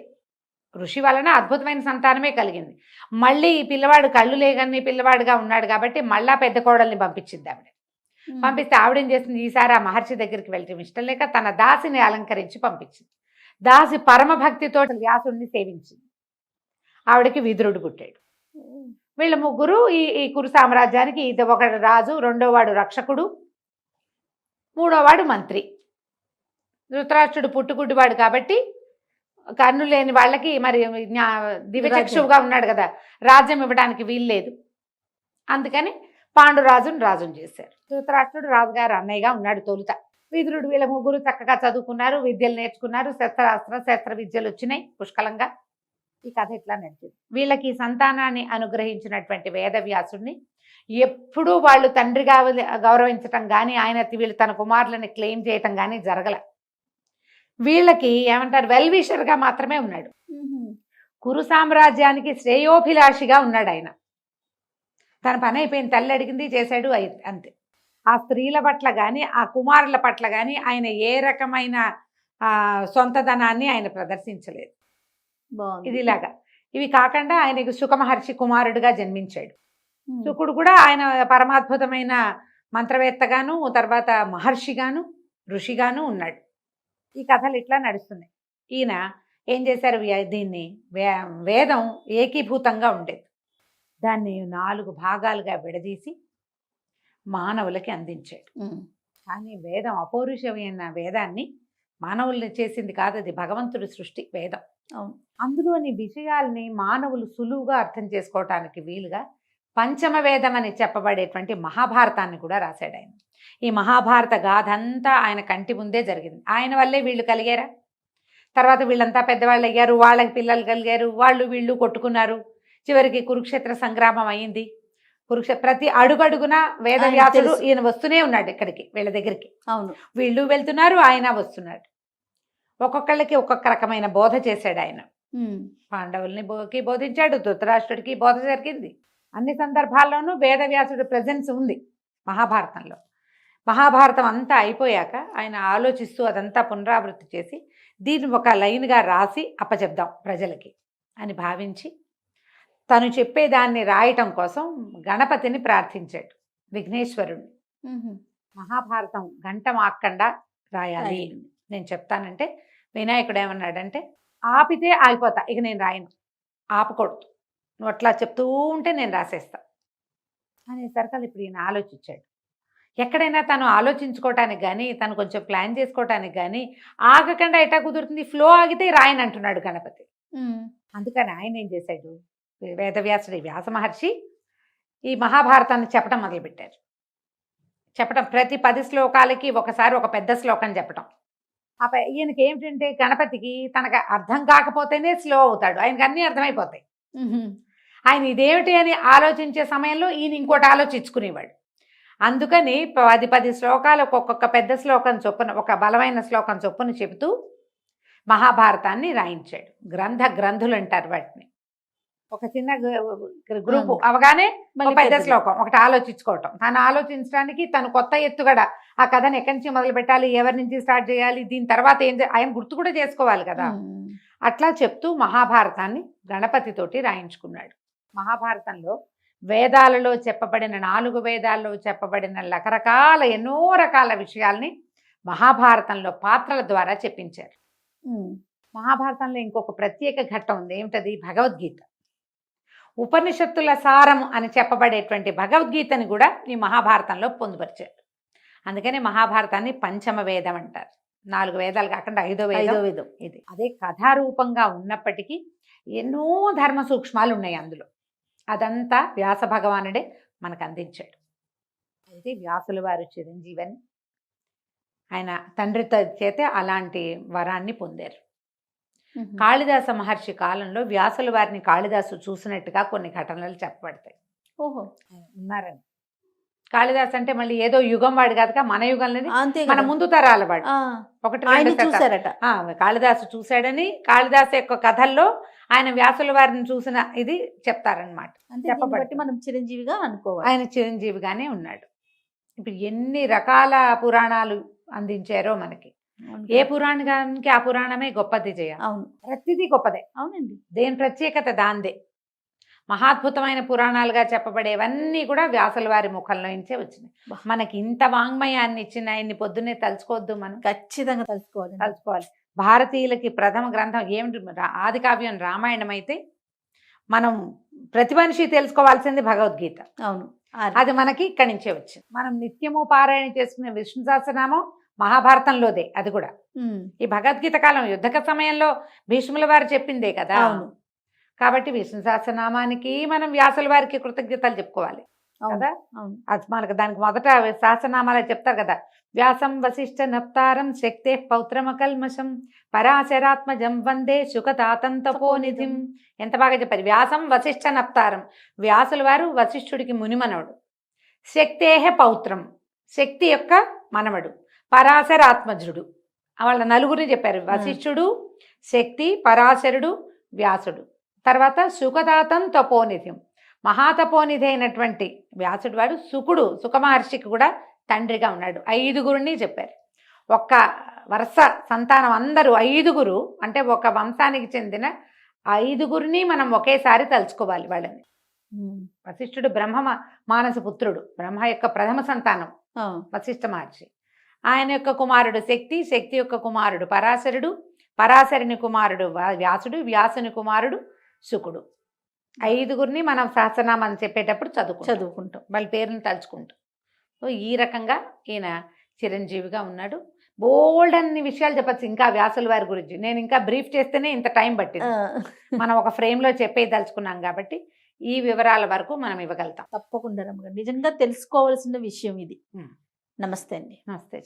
ఋషి వలన అద్భుతమైన సంతానమే కలిగింది. మళ్ళీ ఈ పిల్లవాడు కళ్ళు లేగని పిల్లవాడుగా ఉన్నాడు కాబట్టి మళ్ళా పెద్ద కోడల్ని పంపించింది ఆవిడ. పంపిస్తే ఆవిడేం చేసింది, ఈసారి ఆ మహర్షి దగ్గరికి వెళ్ళటం ఇష్టం లేక తన దాసిని అలంకరించి పంపించింది. దాసి పరమభక్తితో వ్యాసుడిని సేవించింది. ఆవిడకి విదురుడు పుట్టాడు. వీళ్ళ ముగ్గురు ఈ కురు సామ్రాజ్యానికి, ఇది ఒకడు రాజు, 2వ వాడు రక్షకుడు, 3వ వాడు మంత్రి. ధృతరాష్ట్రుడు పుట్టుగుడ్డివాడు కాబట్టి కన్ను లేని వాళ్ళకి మరి దివ్యచక్షువుగా ఉన్నాడు కదా, రాజ్యం ఇవ్వడానికి వీల్లేదు. అందుకని పాండురాజును రాజును చేశారు. ధృతరాష్ట్రుడు రాజుగారు అన్నయ్యగా ఉన్నాడు తొలుత. విదురుడు. వీళ్ళ ముగ్గురు చక్కగా చదువుకున్నారు, విద్యలు నేర్చుకున్నారు, శస్త్ర విద్యలు వచ్చినాయి పుష్కలంగా. ఈ కథ ఇట్లా నడిచింది. వీళ్ళకి సంతానాన్ని అనుగ్రహించినటువంటి వేదవ్యాసుడిని ఎప్పుడూ వాళ్ళు తండ్రిగా గౌరవించటం కానీ, వీళ్ళు తన కుమారులని క్లెయిమ్ చేయటం కానీ జరగల. వీళ్ళకి ఏమంటారు, వెల్విషర్గా మాత్రమే ఉన్నాడు. కురు సామ్రాజ్యానికి శ్రేయోభిలాషిగా ఉన్నాడు ఆయన. తన పని అయిపోయింది, తల్లి అడిగింది చేశాడు, అంతే. ఆ స్త్రీల పట్ల కానీ, ఆ కుమారుల పట్ల కానీ ఆయన ఏ రకమైన సొంతధనాన్ని ఆయన ప్రదర్శించలేదు. ఇదిలాగా. ఇవి కాకుండా ఆయనకు సుఖ మహర్షి కుమారుడిగా జన్మించాడు. శుకుడు కూడా ఆయన పరమాద్భుతమైన మంత్రవేత్తగాను, తర్వాత మహర్షిగాను, ఋషిగాను ఉన్నాడు. ఈ కథలు ఇట్లా నడుస్తున్నాయి. ఈయన ఏం చేశారు, దీన్ని వేదం ఏకీభూతంగా ఉండేది. దాన్ని 4 భాగాలుగా విడదీసి మానవులకి అందించాడు. కానీ వేదం అపౌరుషమైన వేదాన్ని మానవుల్ని చేసింది కాదు, అది భగవంతుడి సృష్టి వేదం. అవును. అందులోని విషయాల్ని మానవులు సులువుగా అర్థం చేసుకోవటానికి వీలుగా పంచమ వేదం అని చెప్పబడేటువంటి మహాభారతాన్ని కూడా రాశాడు ఆయన. ఈ మహాభారత గాథ అంతా ఆయన కంటి ముందే జరిగింది. ఆయన వల్లే వీళ్ళు కలిగారా, తర్వాత వీళ్ళంతా పెద్దవాళ్ళు అయ్యారు, వాళ్ళకి పిల్లలు కలిగారు, వాళ్ళు వీళ్ళు కొట్టుకున్నారు, చివరికి కురుక్షేత్ర సంగ్రామం అయింది. ప్రతి అడుగడుగున వేదవ్యాసుడు ఈయన వస్తూనే ఉన్నాడు ఇక్కడికి, వీళ్ళ దగ్గరికి. అవును. వీళ్ళు వెళ్తున్నారు, ఆయన వస్తున్నాడు. ఒక్కొక్కళ్ళకి ఒక్కొక్క రకమైన బోధ చేశాడు ఆయన. పాండవుల్ని బోధించాడు, ధృతరాష్ట్రుడికి బోధ జరిగింది. అన్ని సందర్భాల్లోనూ వేదవ్యాసుడి ప్రెజెన్స్ ఉంది మహాభారతంలో. మహాభారతం అంతా అయిపోయాక ఆయన ఆలోచిస్తూ అదంతా పునరావృత్తి చేసి దీన్ని ఒక లైన్గా రాసి అప్పచెప్దాం ప్రజలకి అని భావించి తను చెప్పేదాన్ని రాయటం కోసం గణపతిని ప్రార్థించాడు, విఘ్నేశ్వరుణ్ణి. మహాభారతం గంట మాక్కండా రాయాలి నేను చెప్తానంటే వినాయకుడు ఏమన్నాడంటే, ఆపితే ఆగిపోతా, ఇక నేను రాయను, ఆపకూడదు, నువ్వు అట్లా చెప్తూ ఉంటే నేను రాసేస్తా అనేసరికి ఇప్పుడు ఈయన ఆలోచించాడు. ఎక్కడైనా తను ఆలోచించుకోవటానికి కానీ, తను కొంచెం ప్లాన్ చేసుకోవటానికి కానీ ఆగకుండా ఎట్టా కుదురుతుంది, ఫ్లో ఆగితే రాయని అంటున్నాడు గణపతి. అందుకని ఆయన ఏం చేశాడు, వేదవ్యాసుడి వ్యాస మహర్షి ఈ మహాభారతాన్ని చెప్పడం మొదలుపెట్టారు. చెప్పడం ప్రతి 10 శ్లోకాలకి ఒకసారి ఒక పెద్ద శ్లోకం చెప్పడం. ఈయనకి ఏమిటంటే గణపతికి తనకు అర్థం కాకపోతేనే స్లో అవుతాడు, ఆయనకు అన్నీ అర్థమైపోతాయి. ఆయన ఇదేమిటి అని ఆలోచించే సమయంలో ఈయన ఇంకోటి ఆలోచించుకునేవాడు. అందుకని 10 శ్లోకాలకు ఒక్కొక్క పెద్ద శ్లోకం చొప్పున, ఒక బలమైన శ్లోకం చొప్పున చెబుతూ మహాభారతాన్ని రాయించాడు. గ్రంథులు అంటారు వాటిని. ఒక చిన్న గ్రూపు అవగానే పెద్ద శ్లోకం ఒకటి ఆలోచించుకోవటం, తను ఆలోచించడానికి తను కొత్త ఎత్తుగడ ఆ కథను ఎక్కడి నుంచి మొదలు పెట్టాలి, ఎవరి నుంచి స్టార్ట్ చేయాలి, దీని తర్వాత ఏం ఆయన గుర్తు కూడా చేసుకోవాలి కదా. అట్లా చెప్తూ మహాభారతాన్ని గణపతితోటి రాయించుకున్నాడు. మహాభారతంలో వేదాలలో చెప్పబడిన 4 వేదాల్లో చెప్పబడిన రకరకాల ఎన్నో రకాల విషయాల్ని మహాభారతంలో పాత్రల ద్వారా చెప్పించారు. మహాభారతంలో ఇంకొక ప్రత్యేక ఘట్టం ఉంది, ఏమిటది, భగవద్గీత. ఉపనిషత్తుల సారం అని చెప్పబడేటువంటి భగవద్గీతని కూడా ఈ మహాభారతంలో పొందుపరిచారు. అందుకని మహాభారతాన్ని పంచమ వేదం అంటారు. 4 వేదాలు కాకుండా 5వ వేదం ఇది. అదే కథారూపంగా ఉన్నప్పటికీ ఎన్నో ధర్మ సూక్ష్మాలు ఉన్నాయి అందులో. అదంతా వ్యాస భగవానుడే మనకు అందించాడు. అయితే వ్యాసుల వారు చిరంజీవని, ఆయన తండ్రి చేత అలాంటి వరాన్ని పొందారు. కాళిదాస మహర్షి కాలంలో వ్యాసుల వారిని కాళిదాసు చూసినట్టుగా కొన్ని ఘటనలు చెప్పబడతాయి. ఓహో, ఉన్నారని. కాళిదాస్ అంటే మళ్ళీ ఏదో యుగం వాడు కాదుగా, మన యుగంలోని మన ముందు తరాల వాడు. చూసారట కాళిదాసు చూశాడని కాళిదాసు యొక్క కథల్లో ఆయన వ్యాసుల వారిని చూసిన ఇది చెప్తారనమాట. చెప్పబట్టి మనం చిరంజీవిగా అనుకోవాలి. ఆయన చిరంజీవిగానే ఉన్నాడు. ఇప్పుడు ఎన్ని రకాల పురాణాలు అందించారో మనకి. ఏ పురాణానికి ఆ పురాణమే గొప్పది చేయాలి. అవును, ప్రతిదీ గొప్పదే. అవునండి, దేని ప్రత్యేకత దాందే. మహాద్భుతమైన పురాణాలుగా చెప్పబడేవన్నీ కూడా వ్యాసుల వారి ముఖంలో నుంచే వచ్చినాయి. మనకి ఇంత వాంగ్మయాన్ని ఇచ్చిన ఆయన్ని పొద్దున్నే తలుచుకోవద్దు, మనం ఖచ్చితంగా తలుచుకోవాలి. భారతీయులకి ప్రథమ గ్రంథం ఏమిటి, ఆది కావ్యం రామాయణం అయితే మనం ప్రతి మనిషి తెలుసుకోవాల్సింది భగవద్గీత. అవును, అది మనకి ఇక్కడి నుంచే వచ్చింది. మనం నిత్యము పారాయణ చేసుకునే విష్ణు సహస్రనామం మహాభారతంలోదే. అది కూడా ఈ భగవద్గీత కాలం యుద్ధక సమయంలో భీష్ముల వారు చెప్పిందే కదా. కాబట్టి విష్ణు సహస్రనామానికి మనం వ్యాసుల వారికి కృతజ్ఞతలు చెప్పుకోవాలి కదా. అది మనకు దానికి మొదట సహస్రనామాలు చెప్తారు కదా, వ్యాసం వశిష్ఠ నప్తారం శక్తే పౌత్రమకల్మషం పరాశరాత్మజం వందే శుకతాతం తపోనిధిం. ఎంత బాగా చెప్పారు. వ్యాసం వశిష్ఠ నప్తారం, వ్యాసుల వారు వశిష్ఠుడికి మునిమనవుడు. శక్తేహ పౌత్రం, శక్తి యొక్క మనవడు. పరాశరాత్మజుడు, వాళ్ళ నలుగురిని చెప్పారు. వశిష్ఠుడు, శక్తి, పరాశరుడు, వ్యాసుడు. తర్వాత సుఖదాతం తపోనిధిం, మహాతపోనిధి అయినటువంటి వ్యాసుడు వాడు సుకుడు, సుఖమహర్షికి కూడా తండ్రిగా ఉన్నాడు. 5గురిని చెప్పారు. ఒక్క వరుస సంతానం అందరూ 5గురు అంటే ఒక వంశానికి చెందిన 5గురిని మనం ఒకేసారి తలుచుకోవాలి వాళ్ళని. వశిష్ఠుడు బ్రహ్మ మానస పుత్రుడు, బ్రహ్మ యొక్క ప్రథమ సంతానం ఆ, వశిష్ఠ మహర్షి. ఆయన యొక్క కుమారుడు శక్తి, శక్తి యొక్క కుమారుడు పరాశరుడు, పరాశరుని కుమారుడు వ్యాసుడు, వ్యాసుని కుమారుడు శుకుడు. 5గురిని మనం సహస్రనామం చెప్పేటప్పుడు చదువుకుంటాం. వాళ్ళ పేరుని తలుచుకుంటాం. సో ఈ రకంగా ఈయన చిరంజీవిగా ఉన్నాడు. బోల్డ్ అన్ని విషయాలు చెప్పచ్చు ఇంకా వ్యాసుల వారి గురించి. నేను ఇంకా బ్రీఫ్ చేస్తేనే ఇంత టైం పట్టింది. మనం ఒక ఫ్రేమ్లో చెప్పేదలుచుకున్నాం కాబట్టి ఈ వివరాల వరకు మనం ఇవ్వగలుగుతాం. తప్పకుండా రమ్మగారు, నిజంగా తెలుసుకోవాల్సిన విషయం ఇది. నమస్తే అండి. నమస్తే.